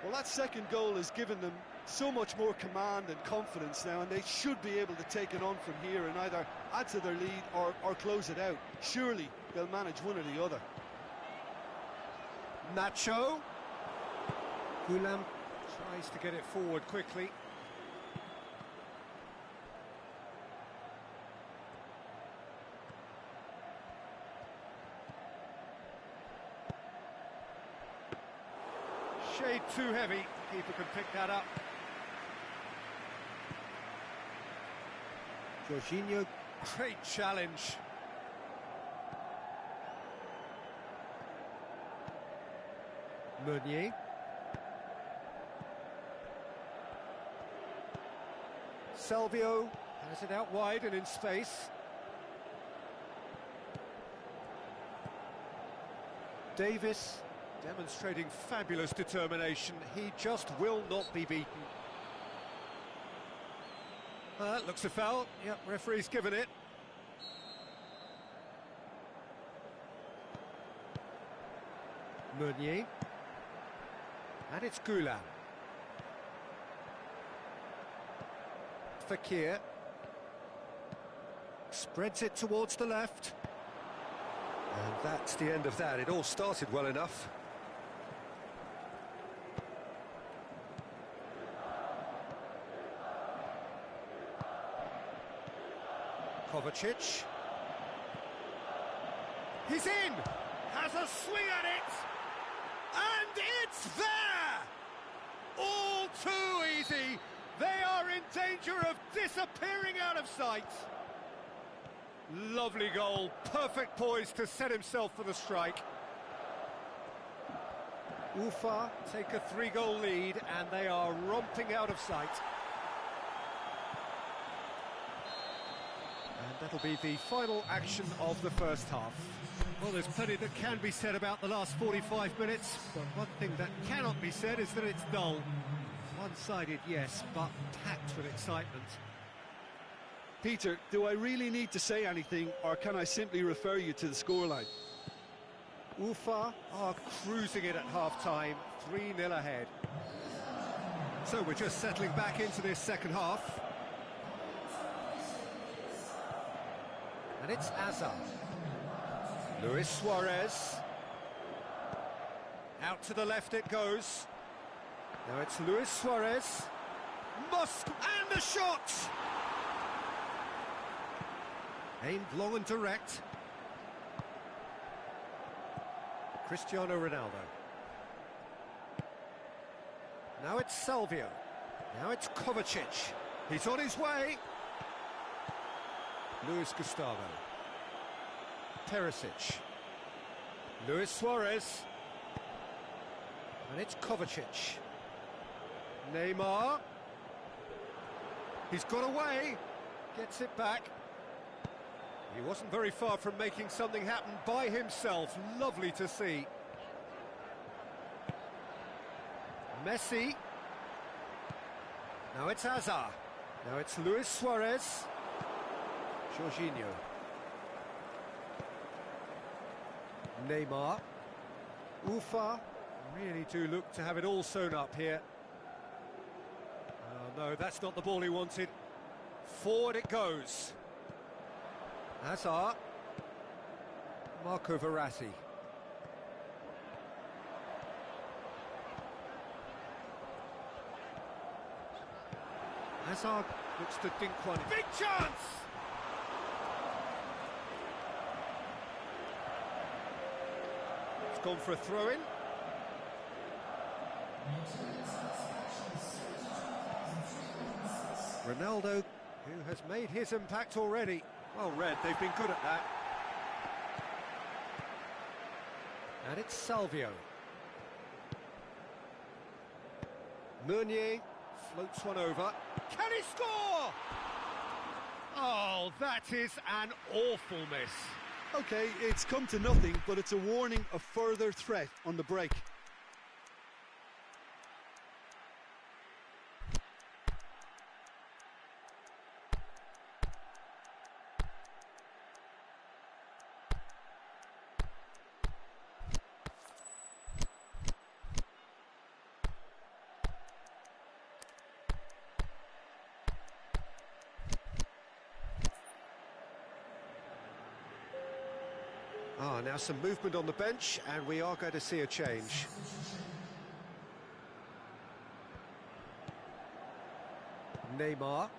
Well, that second goal has given them so much more command and confidence now, and they should be able to take it on from here and either add to their lead or close it out. Surely they'll manage one or the other. Nacho. Goulam tries to get it forward quickly. shade too heavy. Keeper can pick that up. Jorginho, great challenge. Meunier. Salvio has it out wide and in space. Davis demonstrating fabulous determination. He just will not be beaten. Looks a foul. Yep, referee's given it. Meunier. And it's Goulan. Fakir. Spreads it towards the left. And that's the end of that. It all started well enough. Kovacic. He's in! Has a swing at it! And it's there! All too easy! They are in danger of disappearing out of sight! Lovely goal, perfect poise to set himself for the strike. Ufa take a 3-goal lead and they are romping out of sight. And that'll be the final action of the first half. Well, there's plenty that can be said about the last 45 minutes, but one thing that cannot be said is that it's dull. One-sided, yes, but packed with excitement. Peter, do I really need to say anything, or can I simply refer you to the scoreline? Ufa are cruising it at half-time, 3-0 ahead. So we're just settling back into this second half. And it's Azar. Luis Suarez. Out to the left it goes. Now it's Luis Suarez. Musk and the shot! Aimed long and direct. Cristiano Ronaldo. Now it's Salvio. Now it's Kovacic. He's on his way. Luis Gustavo. Perisic. Luis Suarez. And it's Kovacic. Neymar. He's got away. Gets it back. He wasn't very far from making something happen by himself. Lovely to see. Messi. Now it's Hazard. Now it's Luis Suarez. Jorginho. Neymar. Ufa really do look to have it all sewn up here. Oh no, that's not the ball he wanted. Forward it goes. Hazard. Marco Verratti. Hazard looks to dink one. Big chance! It's gone for a throw-in. Ronaldo, who has made his impact already. Well read, they've been good at that. And it's Salvio. Meunier floats one over. Can he score? Oh, that is an awful miss. OK, it's come to nothing, but it's a warning of further threat on the break. Now some movement on the bench, and we are going to see a change. Neymar.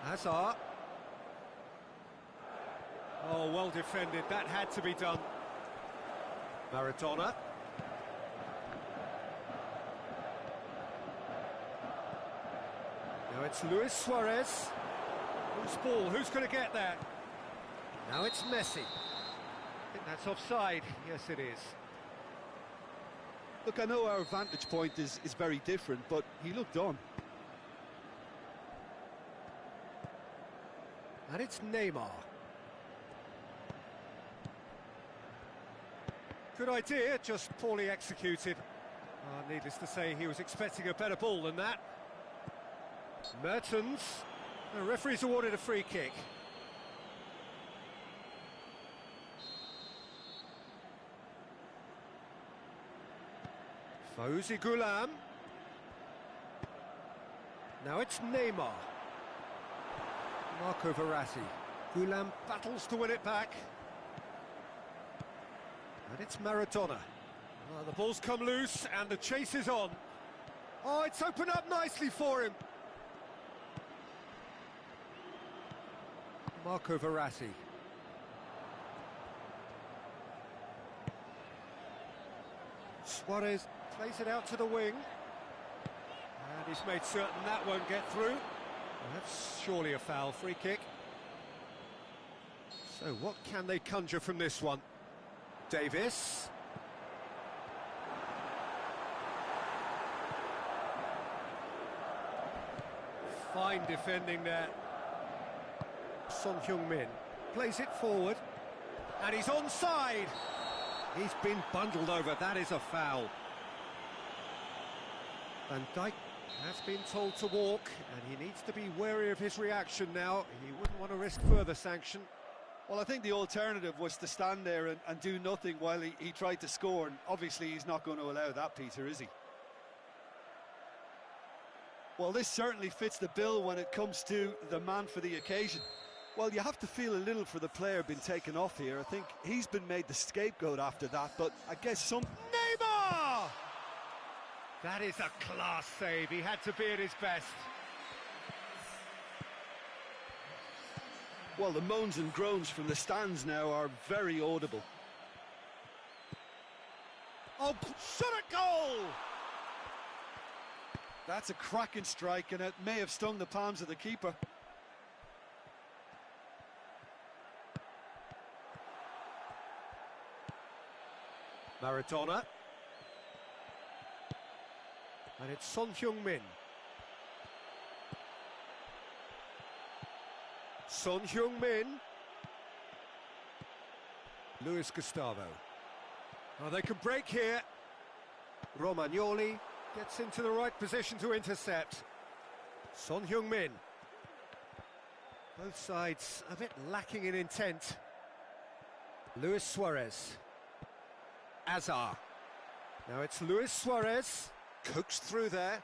Hazard. Oh, well defended, that had to be done. Maradona. Now it's Luis Suarez. Whose ball? Who's going to get there? Now it's Messi. I think that's offside. Yes, it is. Look, I know our vantage point is very different, but he looked on. And it's Neymar. Good idea, just poorly executed. Needless to say, he was expecting a better ball than that. Mertens. The referee's awarded a free kick. Fauzi Ghulam. Now it's Neymar. Marco Verratti. Ghulam battles to win it back. And it's Maradona. Well, the ball's come loose and the chase is on. Oh, it's opened up nicely for him. Marco Verratti. Suarez plays it out to the wing. And he's made certain that won't get through. Well, that's surely a foul. Free kick. So what can they conjure from this one? Davis. Fine defending there. Son Heung-min plays it forward. And he's onside. He's been bundled over. That is a foul. Van Dijk has been told to walk, and he needs to be wary of his reaction now. He wouldn't want to risk further sanction. Well, I think the alternative was to stand there and do nothing while he tried to score, and obviously he's not going to allow that, Peter, is he? Well, this certainly fits the bill when it comes to the man for the occasion. Well, you have to feel a little for the player being taken off here. I think he's been made the scapegoat after that, but I guess some... Neymar! That is a class save. He had to be at his best. Well, the moans and groans from the stands now are very audible. Oh, shot a goal! That's a cracking strike, and it may have stung the palms of the keeper. Maradona. And it's Son Heung-min. Son Heung-min. Luis Gustavo. Oh, they can break here. Romagnoli gets into the right position to intercept. Son Heung-min. Both sides a bit lacking in intent. Luis Suarez. Azar. Now it's Luis Suarez. Coaxed through there.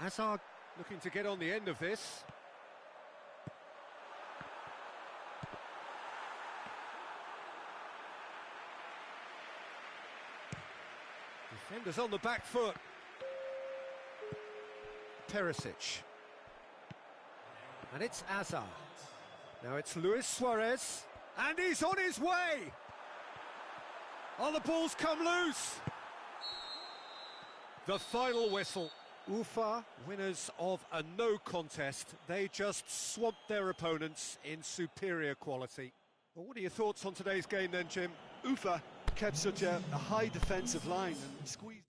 Azar looking to get on the end of this. Defenders on the back foot. Perisic. And it's Azar. Now it's Luis Suarez. And he's on his way! Oh, the ball's come loose! The final whistle. Ufa, winners of a no contest. They just swamped their opponents in superior quality. Well, what are your thoughts on today's game then, Jim? Ufa kept such a high defensive line and squeezed.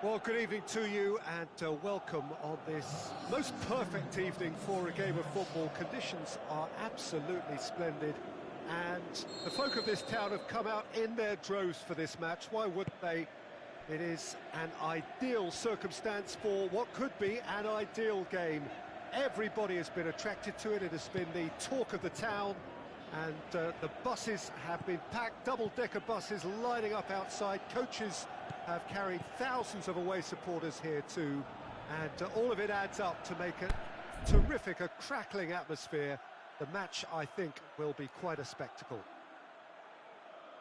Well, good evening to you and welcome on this most perfect evening for a game of football. Conditions are absolutely splendid and the folk of this town have come out in their droves for this match. Why wouldn't they? It is an ideal circumstance for what could be an ideal game. Everybody has been attracted to it. It has been the talk of the town, and the buses have been packed, double-decker buses lining up outside. Coaches have carried thousands of away supporters here too, and all of it adds up to make a terrific, a crackling atmosphere. The match, I think, will be quite a spectacle.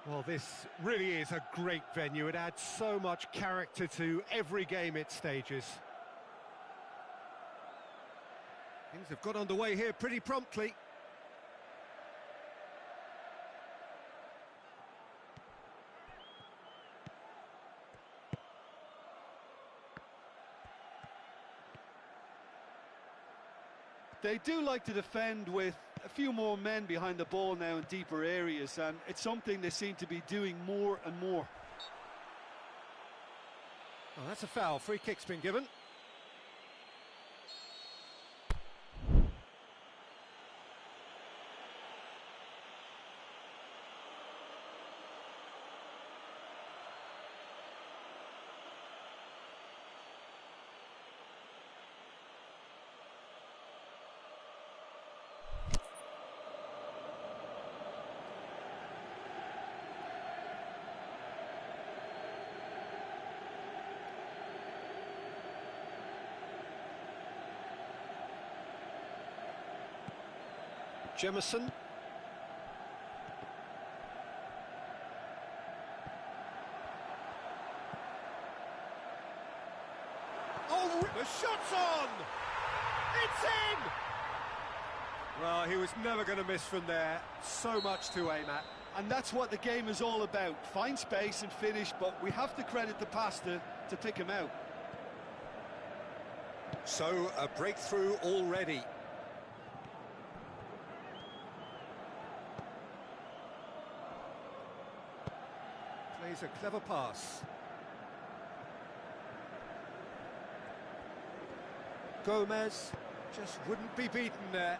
Well, this really is a great venue. It adds so much character to every game it stages. Things have got underway here pretty promptly. They do like to defend with a few more men behind the ball now in deeper areas, and it's something they seem to be doing more and more. Oh, that's a foul. Free kick's been given. Jemison. Oh, the shot's on! It's in! Well, he was never going to miss from there. So much to aim at. And that's what the game is all about. Find space and finish, but we have to credit the passer to pick him out. So, a breakthrough already. Plays a clever pass. Gomez just wouldn't be beaten there.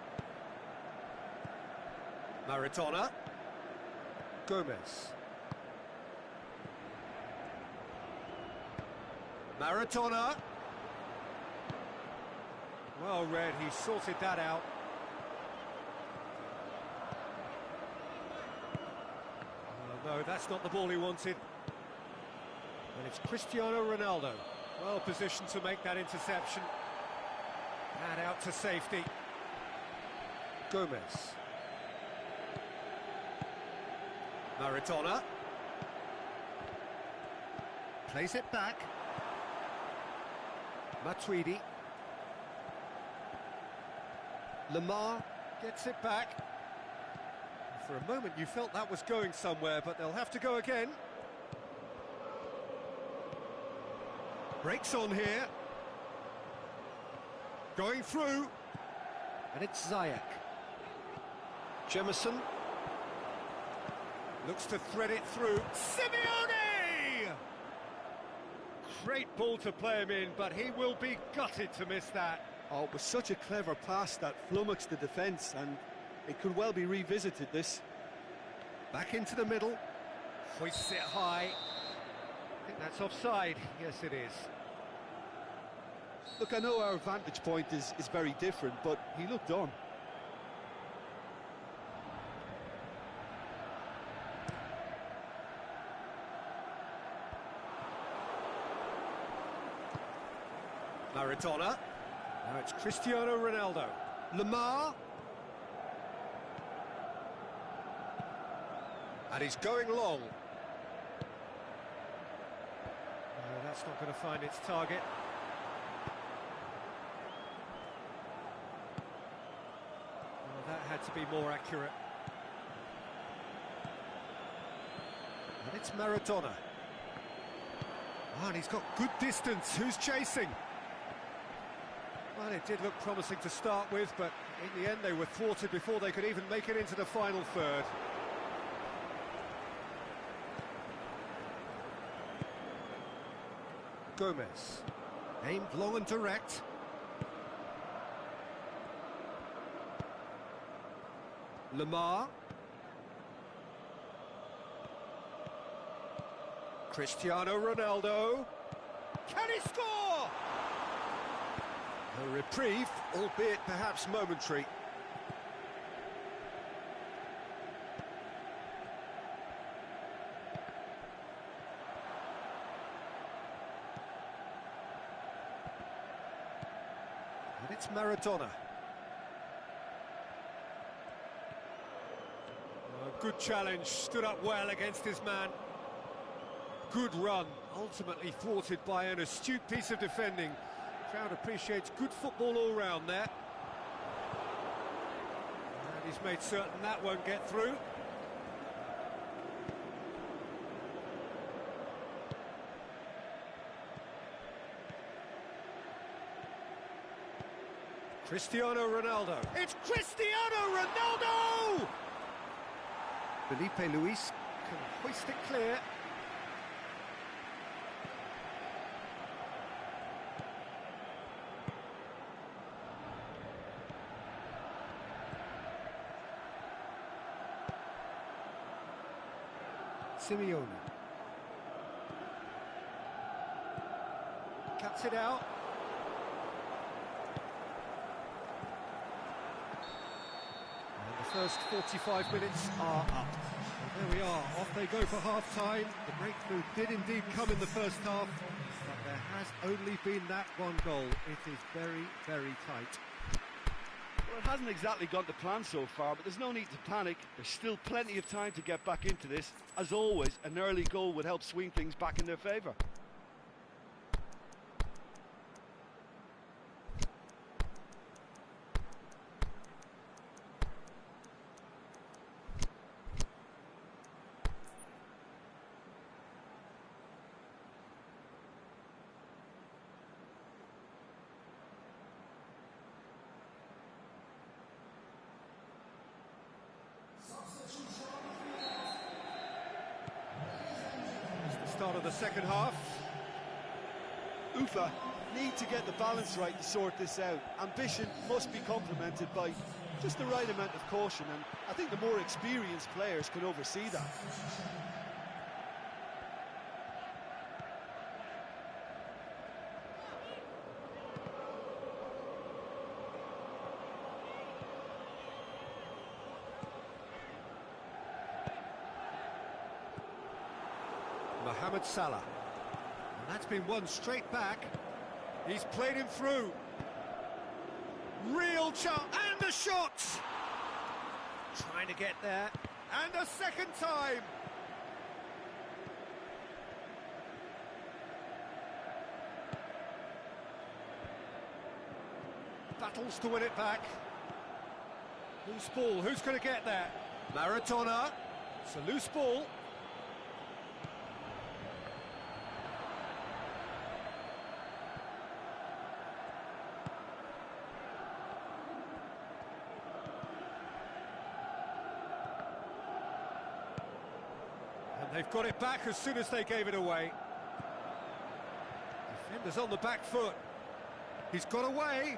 Maradona. Gomez. Maradona. Well read, he sorted that out. No, that's not the ball he wanted. And it's Cristiano Ronaldo. Well positioned to make that interception. And out to safety. Gomez. Maradona. Plays it back. Matuidi. Lamar gets it back. For a moment you felt that was going somewhere, but they'll have to go again. Breaks on here. Going through. And it's Ziyech. Jemison. Looks to thread it through. Simeone! Great ball to play him in, but he will be gutted to miss that. Oh, it was such a clever pass that flummoxed the defence, and it could well be revisited, this. Back into the middle. Hoists it high. I think that's offside. Yes, it is. Look, I know our vantage point is very different, but he looked on. Maradona. Now it's Cristiano Ronaldo. Lamar. And he's going long. No, that's not going to find its target. Well, that had to be more accurate. And it's Maradona. Oh, and he's got good distance. Who's chasing? Well, it did look promising to start with, but in the end they were thwarted before they could even make it into the final third. Gomez. Aimed long and direct. Lamar. Cristiano Ronaldo. Can he score? A reprieve, albeit perhaps momentary. And it's Maradona. A good challenge, stood up well against his man. Good run, ultimately thwarted by an astute piece of defending. Crowd appreciates good football all round there. And he's made certain that won't get through. Cristiano Ronaldo. It's Cristiano Ronaldo! Felipe Luis can hoist it clear. Simeone. Cuts it out. And the first 45 minutes are up. Well, there we are, off they go for half-time. The breakthrough did indeed come in the first half, but there has only been that one goal. It is very, very tight. Well, it hasn't exactly gone to plan so far, but there's no need to panic. There's still plenty of time to get back into this. As always, an early goal would help swing things back in their favour. Start of the second half. Ufa need to get the balance right to sort this out. Ambition must be complemented by just the right amount of caution, and I think the more experienced players can oversee that. Mohamed Salah. And that's been won straight back. He's played him through. Real chance. And a shot! Trying to get there. And a second time! Battles to win it back. Loose ball. Who's going to get there? Maradona. It's a loose ball. They've got it back as soon as they gave it away. Defender's on the back foot. He's got away.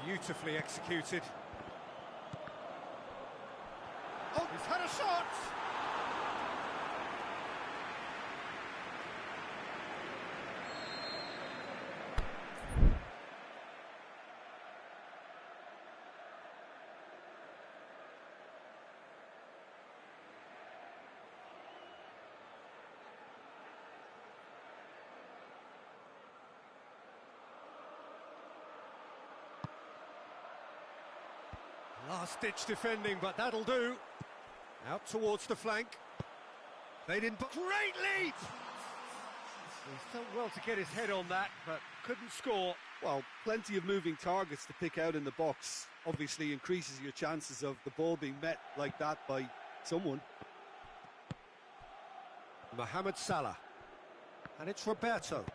Beautifully executed. Oh, he's had a shot! Last-ditch defending, but that'll do. Out towards the flank. Played in. Great lead! He's done well to get his head on that, but couldn't score. Well, plenty of moving targets to pick out in the box. Obviously increases your chances of the ball being met like that by someone. Mohamed Salah. And it's Roberto.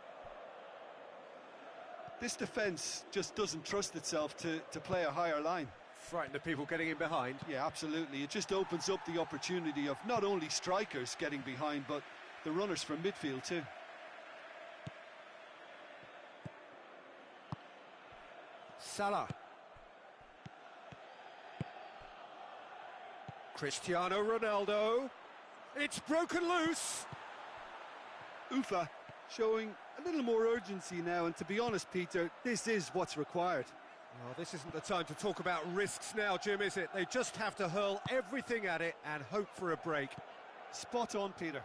This defence just doesn't trust itself to play a higher line. frighten the people getting in behind. Yeah, absolutely. It just opens up the opportunity of not only strikers getting behind, but the runners from midfield too. Salah. Cristiano Ronaldo. It's broken loose. Ufa showing a little more urgency now, and to be honest, Peter, this is what's required. Well, this isn't the time to talk about risks now, Jim, is it? They just have to hurl everything at it and hope for a break. Spot on, Peter.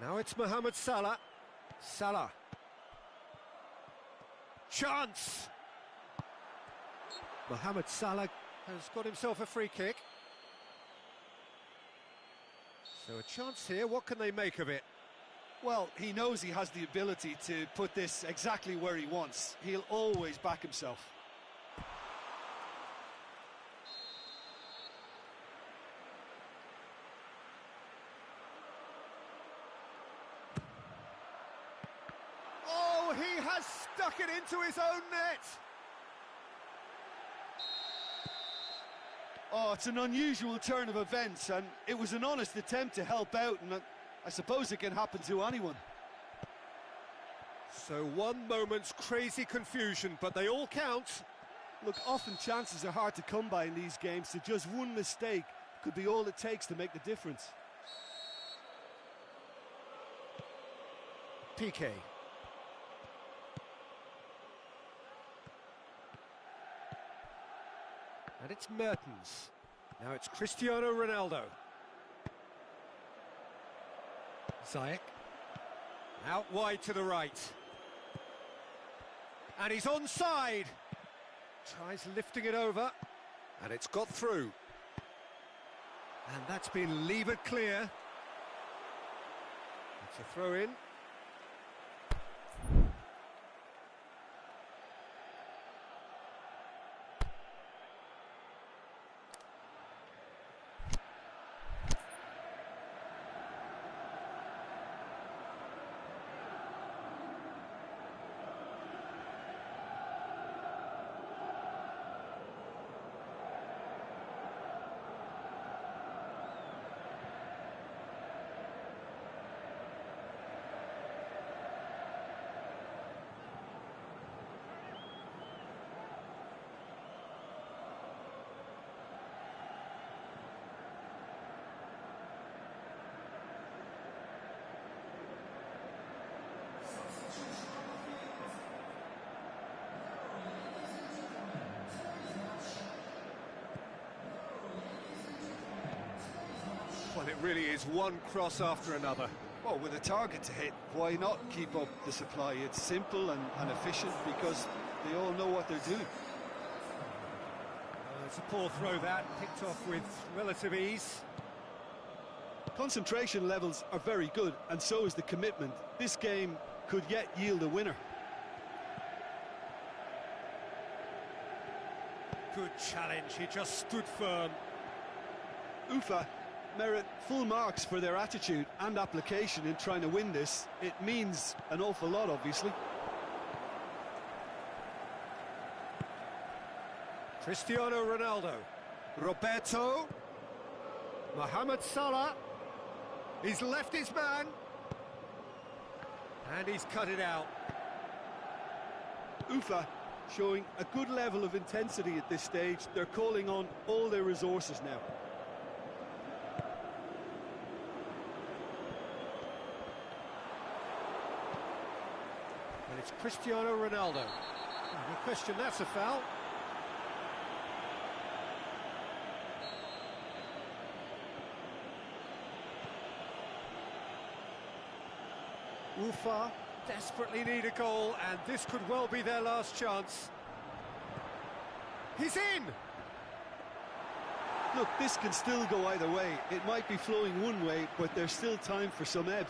Now it's Mohamed Salah. Salah. Chance! Mohamed Salah has got himself a free kick. So a chance here, what can they make of it? Well, he knows he has the ability to put this exactly where he wants. He'll always back himself. Oh, he has stuck it into his own net! Oh, it's an unusual turn of events, and it was an honest attempt to help out, and I suppose it can happen to anyone. So one moment's crazy confusion, but they all count. Look, often chances are hard to come by in these games, so just one mistake could be all it takes to make the difference. Piqué. And it's Mertens. Now it's Cristiano Ronaldo. Ziyech. Out wide to the right. And he's onside. Tries lifting it over. And it's got through. And that's been levered clear. It's a throw-in. Well, it really is one cross after another. Well, with a target to hit, why not keep up the supply? It's simple and efficient because they all know what they're doing. It's a poor throw that, picked off with relative ease. Concentration levels are very good, and so is the commitment. This game could yet yield a winner. Good challenge, he just stood firm. Ufa merit full marks for their attitude and application in trying to win this. It means an awful lot, obviously. Cristiano Ronaldo. Roberto. Mohamed Salah. He's left his man. And he's cut it out. Ufa showing a good level of intensity at this stage. They're calling on all their resources now. And it's Cristiano Ronaldo. No question, that's a foul. Ufa desperately need a goal, and this could well be their last chance. He's in! Look, this can still go either way. It might be flowing one way, but there's still time for some ebb.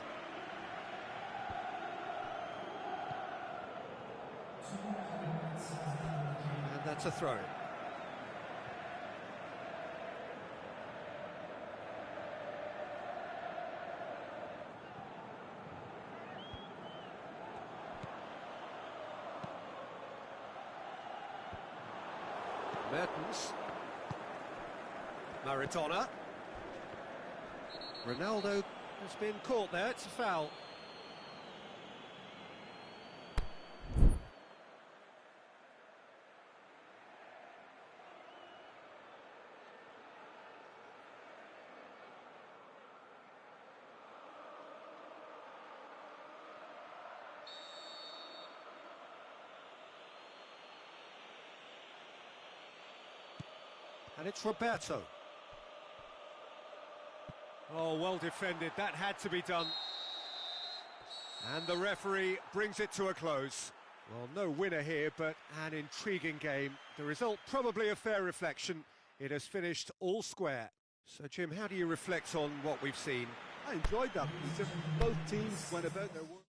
And that's a throw. Mertens. Maradona. Ronaldo has been caught there, it's a foul. And it's Roberto. Oh, well defended, that had to be done. And the referee brings it to a close. Well, no winner here, but an intriguing game. The result probably a fair reflection. It has finished all square. So, Jim, how do you reflect on what we've seen? I enjoyed that. Both teams went about their work.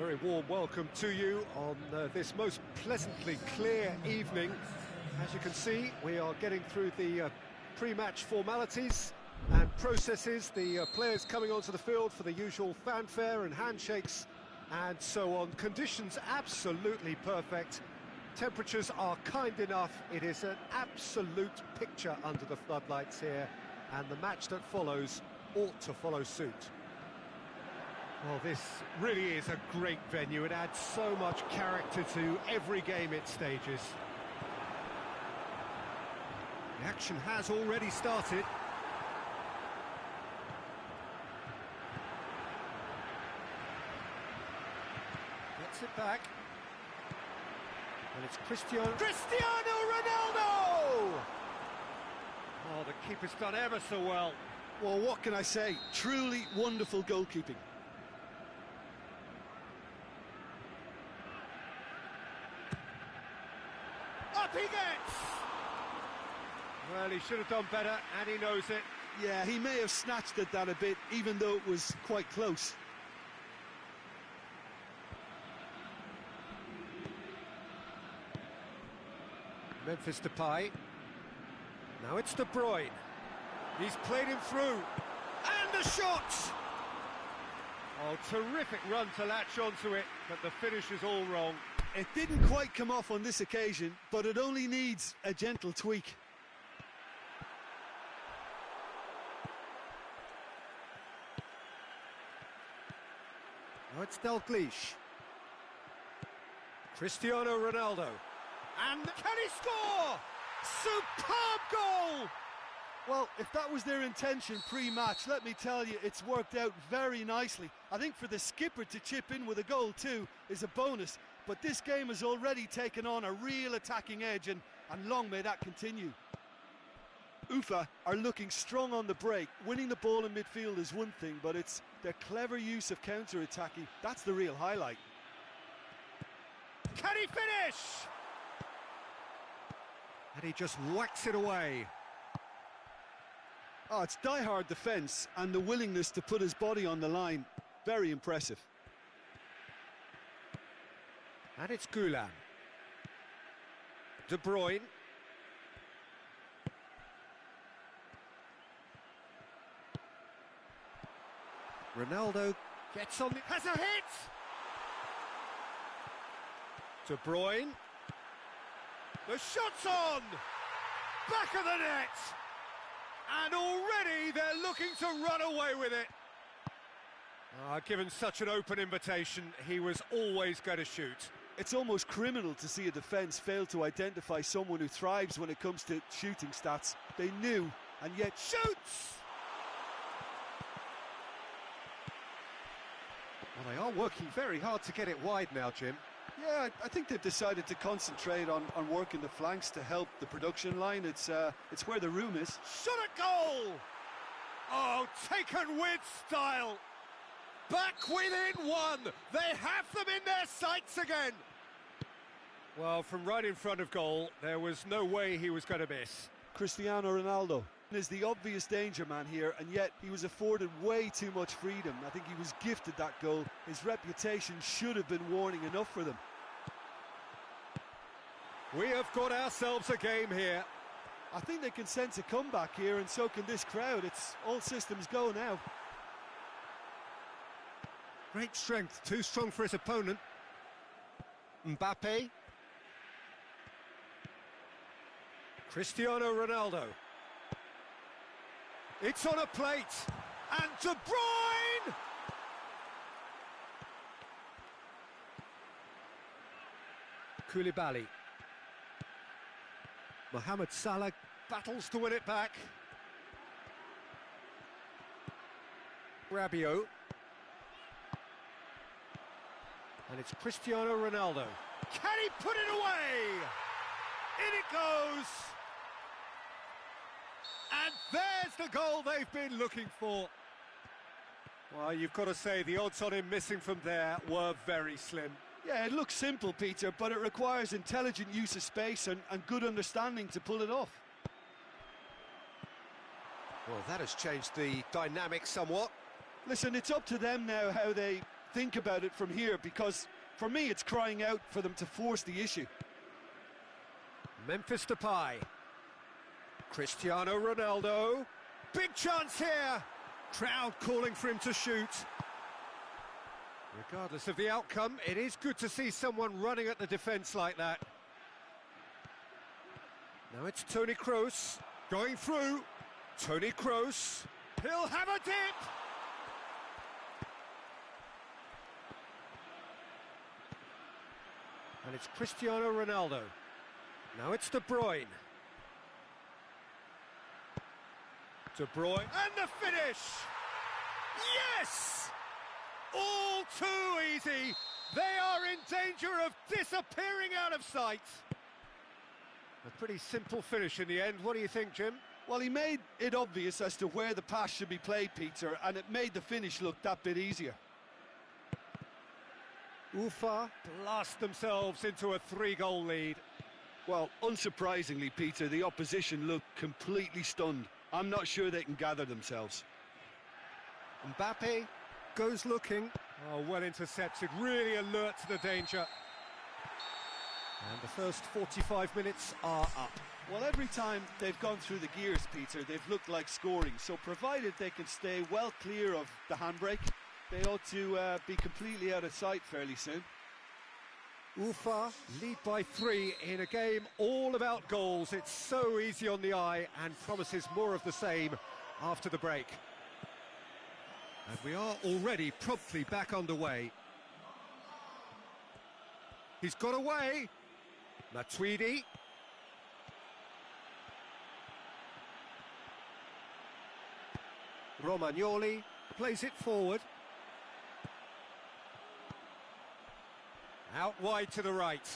Very warm welcome to you on this most pleasantly clear evening. As you can see, we are getting through the pre-match formalities and processes, the players coming onto the field for the usual fanfare and handshakes and so on. Conditions absolutely perfect. Temperatures are kind enough. It is an absolute picture under the floodlights here, and the match that follows ought to follow suit. Well, this really is a great venue. It adds so much character to every game it stages. The action has already started. Gets it back. And it's Cristiano Ronaldo! Oh, the keeper's done ever so well. Well, what can I say? Truly wonderful goalkeeping. Up he gets! Well, he should have done better, and he knows it. Yeah, he may have snatched at that a bit, even though it was quite close. Memphis Depay. Now it's De Bruyne. He's played him through. And the shot! Oh, terrific run to latch onto it, but the finish is all wrong. It didn't quite come off on this occasion, but it only needs a gentle tweak. Now it's Dalglish. Cristiano Ronaldo. And can he score? Superb goal! Well, if that was their intention pre-match, let me tell you, it's worked out very nicely. I think for the skipper to chip in with a goal too is a bonus, but this game has already taken on a real attacking edge, and long may that continue. Ufa are looking strong on the break. Winning the ball in midfield is one thing, but it's their clever use of counter-attacking. That's the real highlight. Can he finish? And he just whacks it away. Oh, it's die-hard defence and the willingness to put his body on the line. Very impressive. And it's Gulam. De Bruyne. Ronaldo gets on, has a hit! De Bruyne. The shot's on! Back of the net! And already they're looking to run away with it. Given such an open invitation, he was always going to shoot. It's almost criminal to see a defence fail to identify someone who thrives when it comes to shooting stats. They knew, and yet shoots! Well, they are working very hard to get it wide now, Jim. Yeah, I think they've decided to concentrate on working the flanks to help the production line. It's where the room is. Shot at goal! Oh, taken with style. Back within one. They have them in their sights again. Well, from right in front of goal, there was no way he was going to miss. Cristiano Ronaldo is the obvious danger man here, and yet he was afforded way too much freedom. I think he was gifted that goal. His reputation should have been warning enough for them. We have got ourselves a game here. I think they can sense a comeback here, and so can this crowd. It's all systems go now. Great strength, too strong for his opponent. Mbappe. Cristiano Ronaldo. It's on a plate. And De Bruyne! Koulibaly. Mohamed Salah battles to win it back. Rabiot. And it's Cristiano Ronaldo. Can he put it away? In it goes! And there's the goal they've been looking for. Well, you've got to say the odds on him missing from there were very slim. Yeah, it looks simple, Peter, but it requires intelligent use of space and good understanding to pull it off. Well, that has changed the dynamic somewhat. Listen, it's up to them now how they think about it from here, because for me it's crying out for them to force the issue. Memphis Depay. Cristiano Ronaldo. Big chance here. Crowd calling for him to shoot. Regardless of the outcome, it is good to see someone running at the defence like that. Now it's Toni Kroos going through. Toni Kroos. He'll have a dip. And it's Cristiano Ronaldo. Now it's De Bruyne. De Bruyne, and the finish! Yes! All too easy. They are in danger of disappearing out of sight. A pretty simple finish in the end. What do you think, Jim? Well, he made it obvious as to where the pass should be played, Peter, and it made the finish look that bit easier. Ufa blast themselves into a 3-goal lead. Well, unsurprisingly, Peter, the opposition looked completely stunned. I'm not sure they can gather themselves. Mbappe goes looking. Oh, well intercepted, really alert to the danger. And the first 45 minutes are up. Well, every time they've gone through the gears, Peter, they've looked like scoring. So provided they can stay well clear of the handbrake, they ought to be completely out of sight fairly soon. Ufa lead by 3 in a game all about goals. It's so easy on the eye and promises more of the same after the break. And we are already promptly back underway. He's got away. Matuidi. Romagnoli plays it forward. Out wide to the right.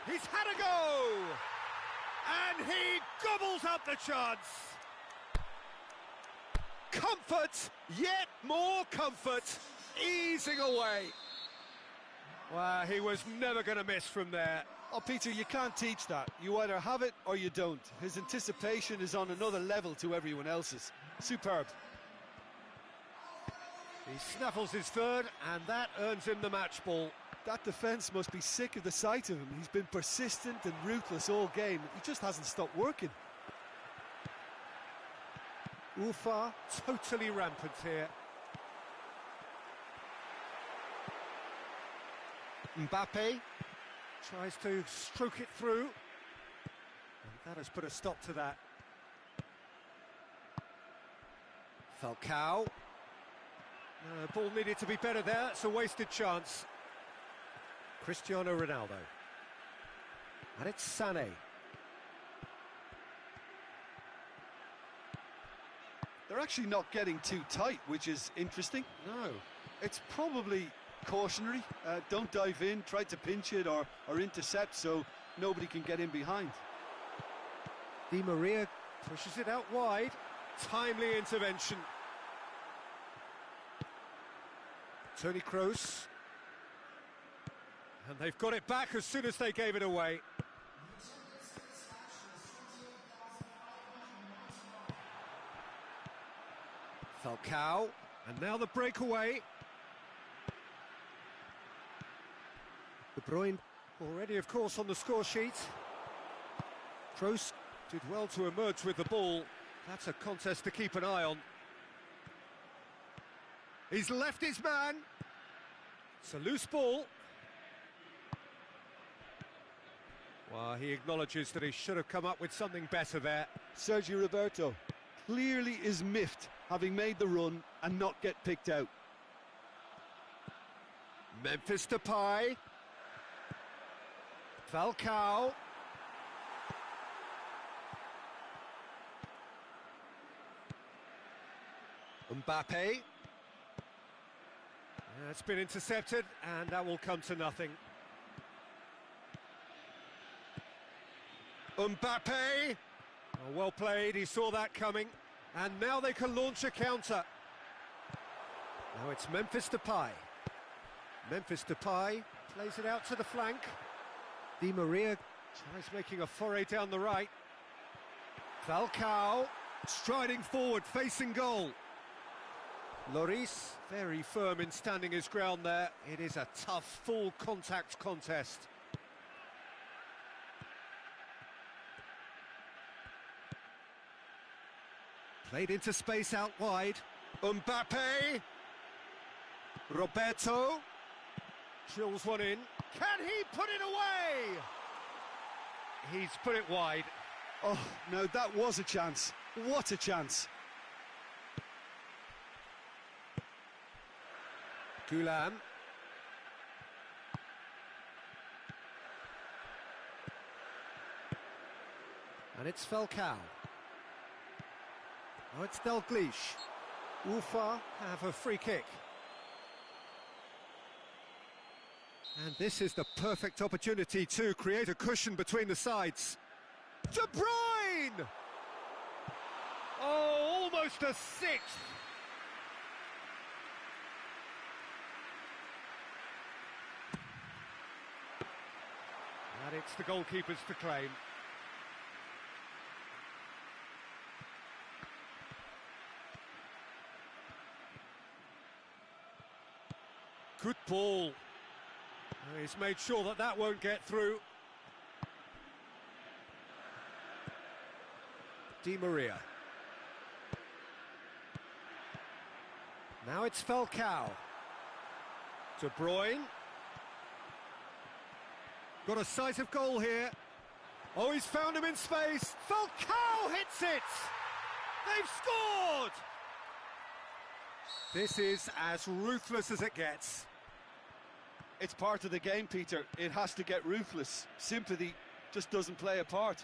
He's had a go! And he gobbles up the chance. Comfort, yet more comfort, easing away. Well, he was never going to miss from there. Oh, Peter, you can't teach that. You either have it or you don't. His anticipation is on another level to everyone else's. Superb. He snaffles his third, and that earns him the match ball. That defence must be sick of the sight of him. He's been persistent and ruthless all game. He just hasn't stopped working. Ufa totally rampant here. Mbappe tries to stroke it through. And that has put a stop to that. Falcao. Ball needed to be better there. It's a wasted chance. Cristiano Ronaldo. And it's Sané. They're actually not getting too tight, which is interesting. No. It's probably cautionary. Don't dive in, try to pinch it or intercept so nobody can get in behind. Di Maria pushes it out wide. Timely intervention. Toni Kroos. And they've got it back as soon as they gave it away. Falcao. And now the breakaway. De Bruyne already, of course, on the score sheet. Kroos did well to emerge with the ball. That's a contest to keep an eye on. He's left his man. It's a loose ball. Well, he acknowledges that he should have come up with something better there. Sergio Roberto clearly is miffed, having made the run and not get picked out. Memphis Depay. Falcao. Mbappe. It's been intercepted, and that will come to nothing. Mbappe. Oh, well played, he saw that coming. And now they can launch a counter. Now it's Memphis Depay. Memphis Depay plays it out to the flank. Di Maria tries making a foray down the right. Falcao. Striding forward, facing goal. Lloris, very firm in standing his ground there. It is a tough, full contact contest. Played into space out wide. Mbappe. Roberto. Drills one in. Can he put it away? He's put it wide. Oh, no, that was a chance. What a chance. Gulam. And it's Falcao. Oh, it's Dalglish. Ufa have a free kick. And this is the perfect opportunity to create a cushion between the sides. De Bruyne! Oh, almost a sixth. And it's the goalkeepers to claim. Good ball. He's made sure that that won't get through. Di Maria. Now it's Falcao. De Bruyne. Got a sight of goal here. Oh, he's found him in space. Falcao hits it! They've scored! This is as ruthless as it gets. It's part of the game, Peter. It has to get ruthless. Sympathy just doesn't play a part.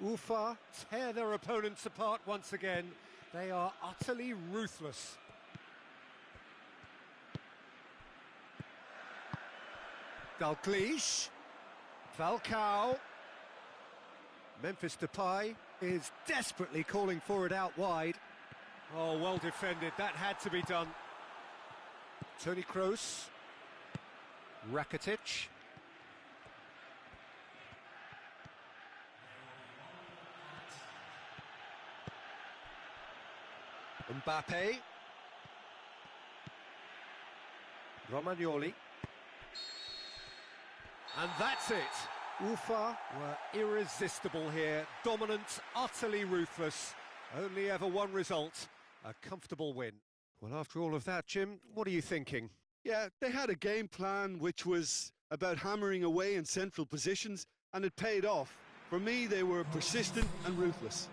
Ufa tear their opponents apart once again. They are utterly ruthless. Dalglish. Falcao. Memphis Depay is desperately calling for it out wide. Oh, well defended. That had to be done. Toni Kroos. Rakitic. Mbappe. Romagnoli. And that's it. Ufa were irresistible here. Dominant, utterly ruthless. Only ever one result, a comfortable win. Well, after all of that, Jim, what are you thinking? Yeah, they had a game plan which was about hammering away in central positions, and it paid off. For me, they were persistent and ruthless.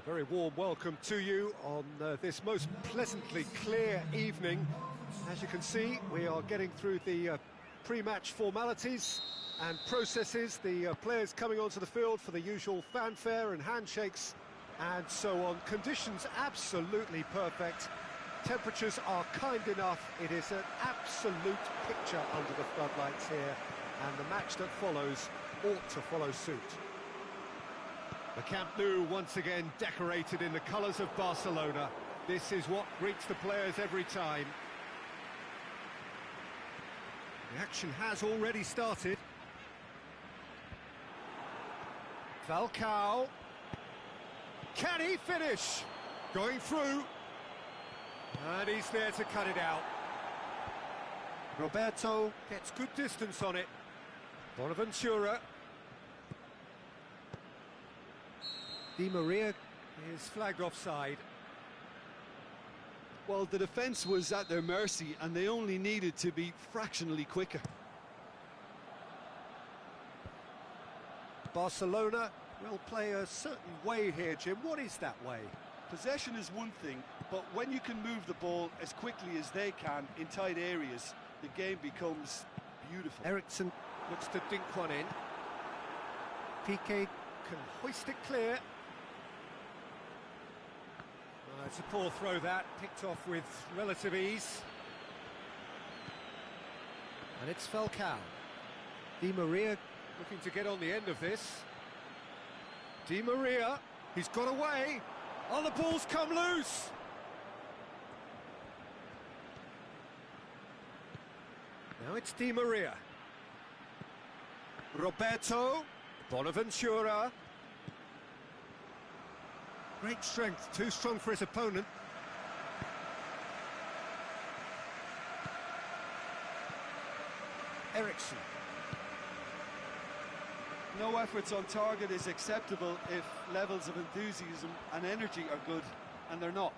A very warm welcome to you on this most pleasantly clear evening. As you can see, we are getting through the pre-match formalities and processes, the players coming onto the field for the usual fanfare and handshakes and so on. Conditions absolutely perfect. Temperatures are kind enough. It is an absolute picture under the floodlights here, and the match that follows ought to follow suit. The Camp Nou once again decorated in the colours of Barcelona. This is what greets the players every time. The action has already started. Falcao. Can he finish? Going through. And he's there to cut it out. Roberto gets good distance on it. Bonaventura. Di Maria is flagged offside. Well, the defence was at their mercy and they only needed to be fractionally quicker. Barcelona will play a certain way here, Jim. What is that way? Possession is one thing, but when you can move the ball as quickly as they can in tight areas, the game becomes beautiful. Ericsson looks to dink one in. Piqué can hoist it clear. It's a poor throw that, picked off with relative ease. And it's Falcao. Di Maria looking to get on the end of this. Di Maria, he's got away. Oh, the ball's come loose. Now it's Di Maria. Roberto. Bonaventura. Great strength, too strong for his opponent. Ericsson. No efforts on target is acceptable if levels of enthusiasm and energy are good, and they're not.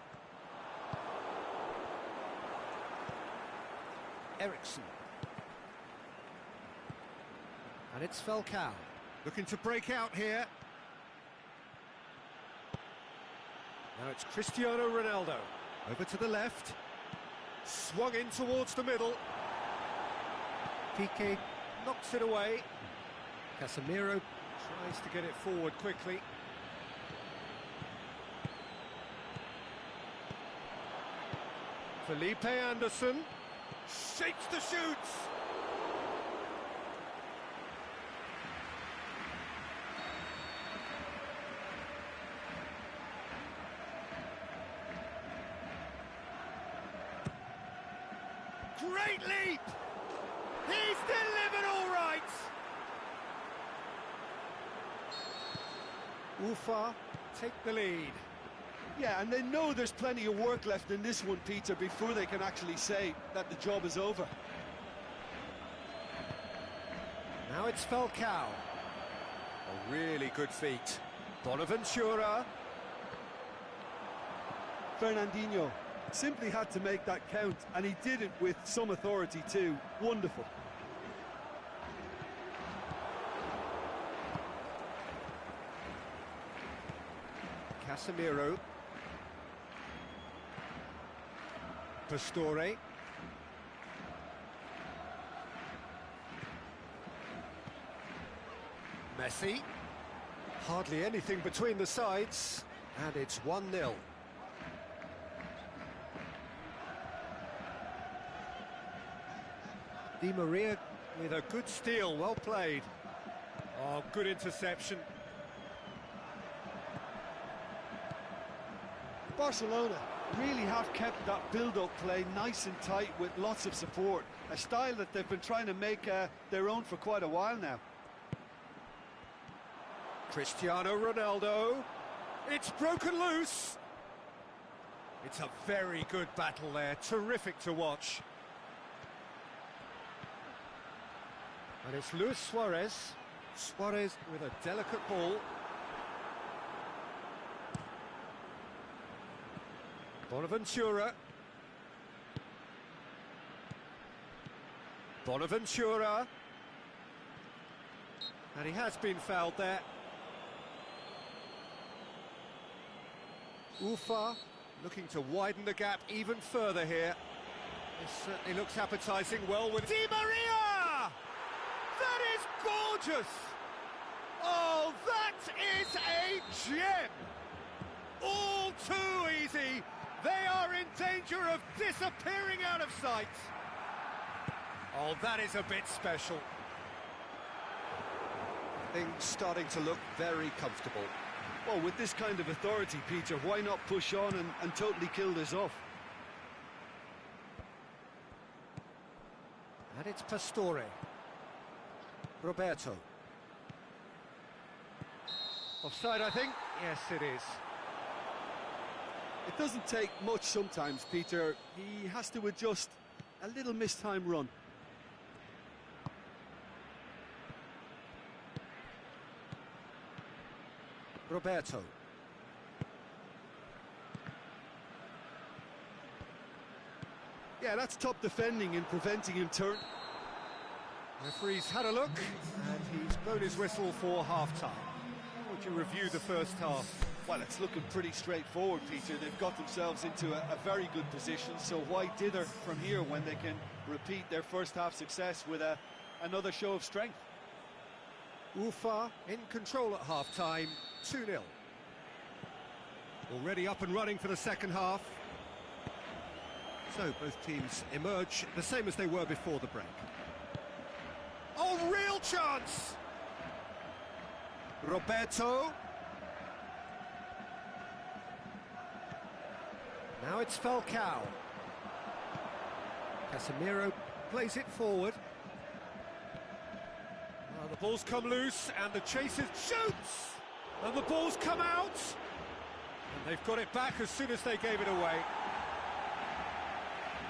Ericsson. And it's Falcao. Looking to break out here. Now it's Cristiano Ronaldo. Over to the left. Swung in towards the middle. Piqué knocks it away. Casemiro tries to get it forward quickly. Felipe Anderson shapes the shoots. Great leap! He's delivered all right! Ufa take the lead. Yeah, and they know there's plenty of work left in this one, Peter, before they can actually say that the job is over. Now it's Falcao. A really good feat. Bonaventura. Fernandinho simply had to make that count, and he did it with some authority too. Wonderful. Casemiro. Pastore. Messi. Hardly anything between the sides, and it's 1-0. Di Maria with a good steal, well played. Oh, good interception. Barcelona really have kept that build-up play nice and tight with lots of support, a style that they've been trying to make their own for quite a while now. Cristiano Ronaldo. It's broken loose. It's a very good battle there, terrific to watch. And it's Luis Suarez. Suarez with a delicate ball. Bonaventura. Bonaventura. And he has been fouled there. Ufa looking to widen the gap even further here. This certainly looks appetising. Well with Di Maria! That is gorgeous! Oh, that is a gem! All too easy. They are in danger of disappearing out of sight. Oh, that is a bit special. Things starting to look very comfortable. Well, with this kind of authority, Peter, why not push on and totally kill this off? And it's Pastore. Roberto. Offside, I think. Yes, it is. It doesn't take much sometimes, Peter. He has to adjust a little mistimed run. Roberto. Yeah, that's top defending in preventing him turn. Referee's had a look, and he's blown his whistle for half-time. How would you review the first half? Well, it's looking pretty straightforward, Peter. They've got themselves into a very good position, so why dither from here when they can repeat their first half success with another show of strength? Ufa in control at half-time, 2-0. Already up and running for the second half. So both teams emerge the same as they were before the break. Oh, real chance! Roberto. Now it's Falcao. Casemiro plays it forward. Well, the ball's come loose and the chaser shoots! And the ball's come out! And they've got it back as soon as they gave it away.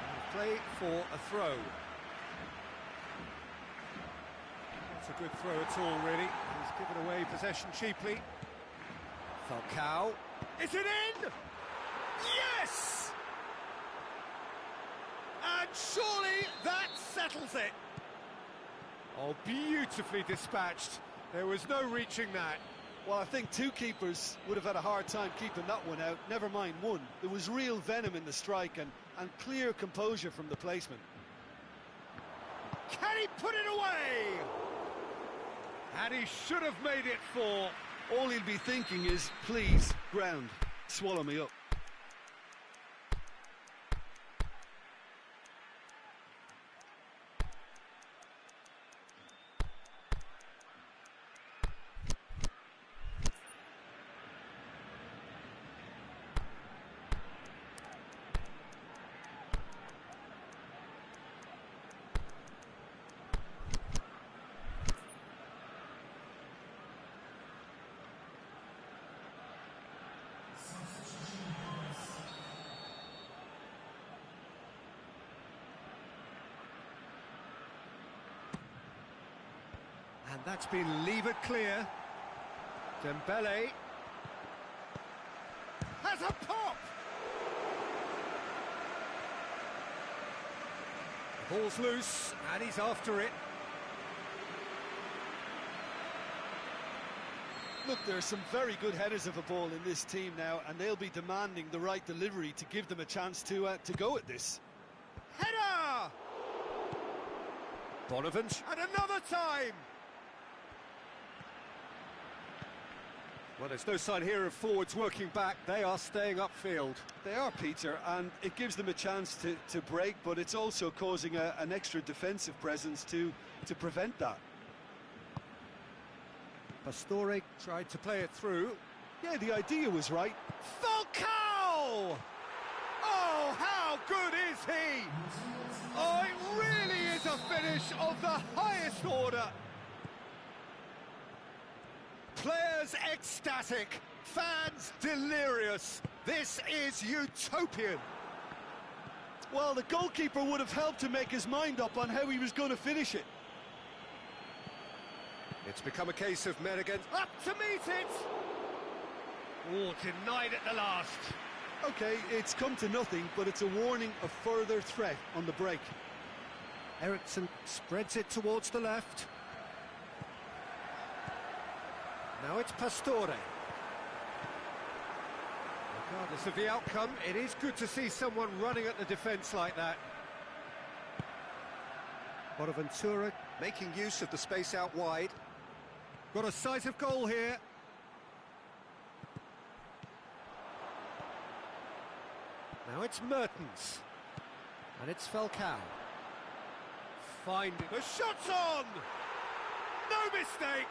And play for a throw. Not a good throw at all, really. He's given away possession cheaply. Falcao. Is it in? Yes! And surely that settles it. Oh, beautifully dispatched. There was no reaching that. Well, I think two keepers would have had a hard time keeping that one out. Never mind one. There was real venom in the strike and clear composure from the placement. Can he put it away? And he should have made it four. All he'll be thinking is, please, ground, swallow me up. And that's been levered clear. Dembele has a pop! The ball's loose, and he's after it. Look, there are some very good headers of a ball in this team now, and they'll be demanding the right delivery to give them a chance to go at this. Header! Bonavent, and another time! Well, there's no sign here of forwards working back. They are staying upfield. They are, Peter, and it gives them a chance to break, but it's also causing an extra defensive presence to prevent that. Pastore tried to play it through. Yeah, the idea was right. Falcao! Oh, how good is he? Oh, it really is a finish of the highest order. Players ecstatic, fans delirious. This is utopian. Well, the goalkeeper would have helped to make his mind up on how he was going to finish it. It's become a case of men against... Up to meet it! Oh, denied at the last. OK, it's come to nothing, but it's a warning of further threat on the break. Eriksson spreads it towards the left. Now it's Pastore. Regardless of the outcome, it is good to see someone running at the defence like that. Bonaventura making use of the space out wide. Got a sight of goal here. Now it's Mertens. And it's Falcao. Finding the shot's on! No mistake!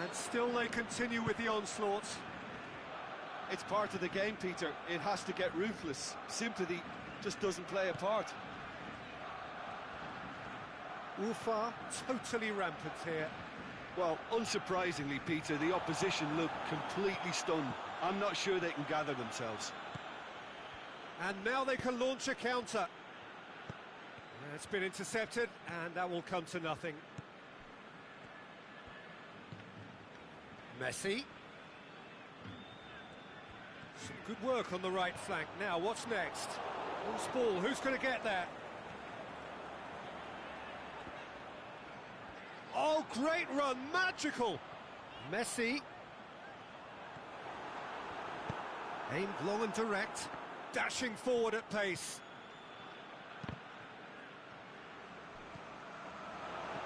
And still they continue with the onslaught. It's part of the game, Peter. It has to get ruthless. Sympathy just doesn't play a part. Ufa totally rampant here. Well, unsurprisingly, Peter, the opposition look completely stunned. I'm not sure they can gather themselves. And now they can launch a counter. It's been intercepted, and that will come to nothing. Messi. Some good work on the right flank. Now, what's next? Loose ball, who's going to get there? Oh, great run, magical! Messi. Aimed long and direct, dashing forward at pace.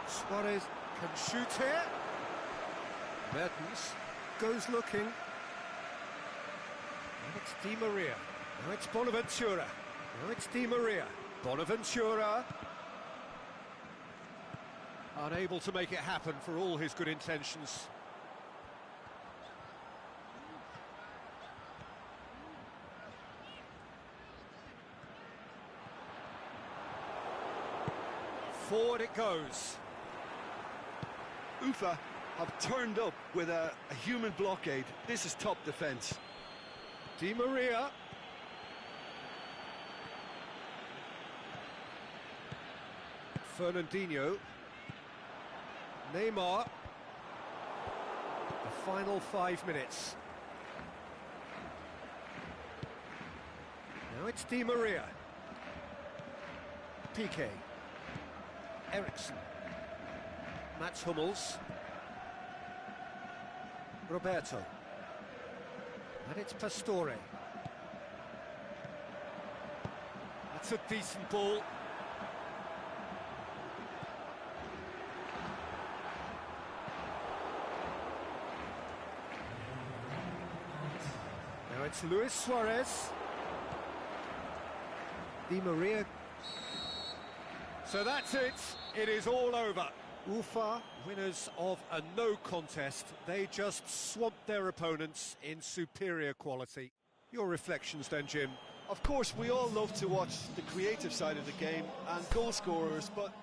Suarez can shoot here. Mertens goes looking. And it's Di Maria. Now it's Bonaventura. Now it's Di Maria. Bonaventura. Unable to make it happen for all his good intentions. Forward it goes. Ufa have turned up with a human blockade. This is top defence. Di Maria. Fernandinho. Neymar. The final 5 minutes. Now it's Di Maria. Piqué. Eriksson. Mats Hummels. Roberto. And it's Pastore. That's a decent ball. Now it's Luis Suarez. Di Maria. So that's it. It is all over. Ufa, winners of a no contest. They just swamped their opponents in superior quality. Your reflections then, Jim? Of course, we all love to watch the creative side of the game and goal scorers, but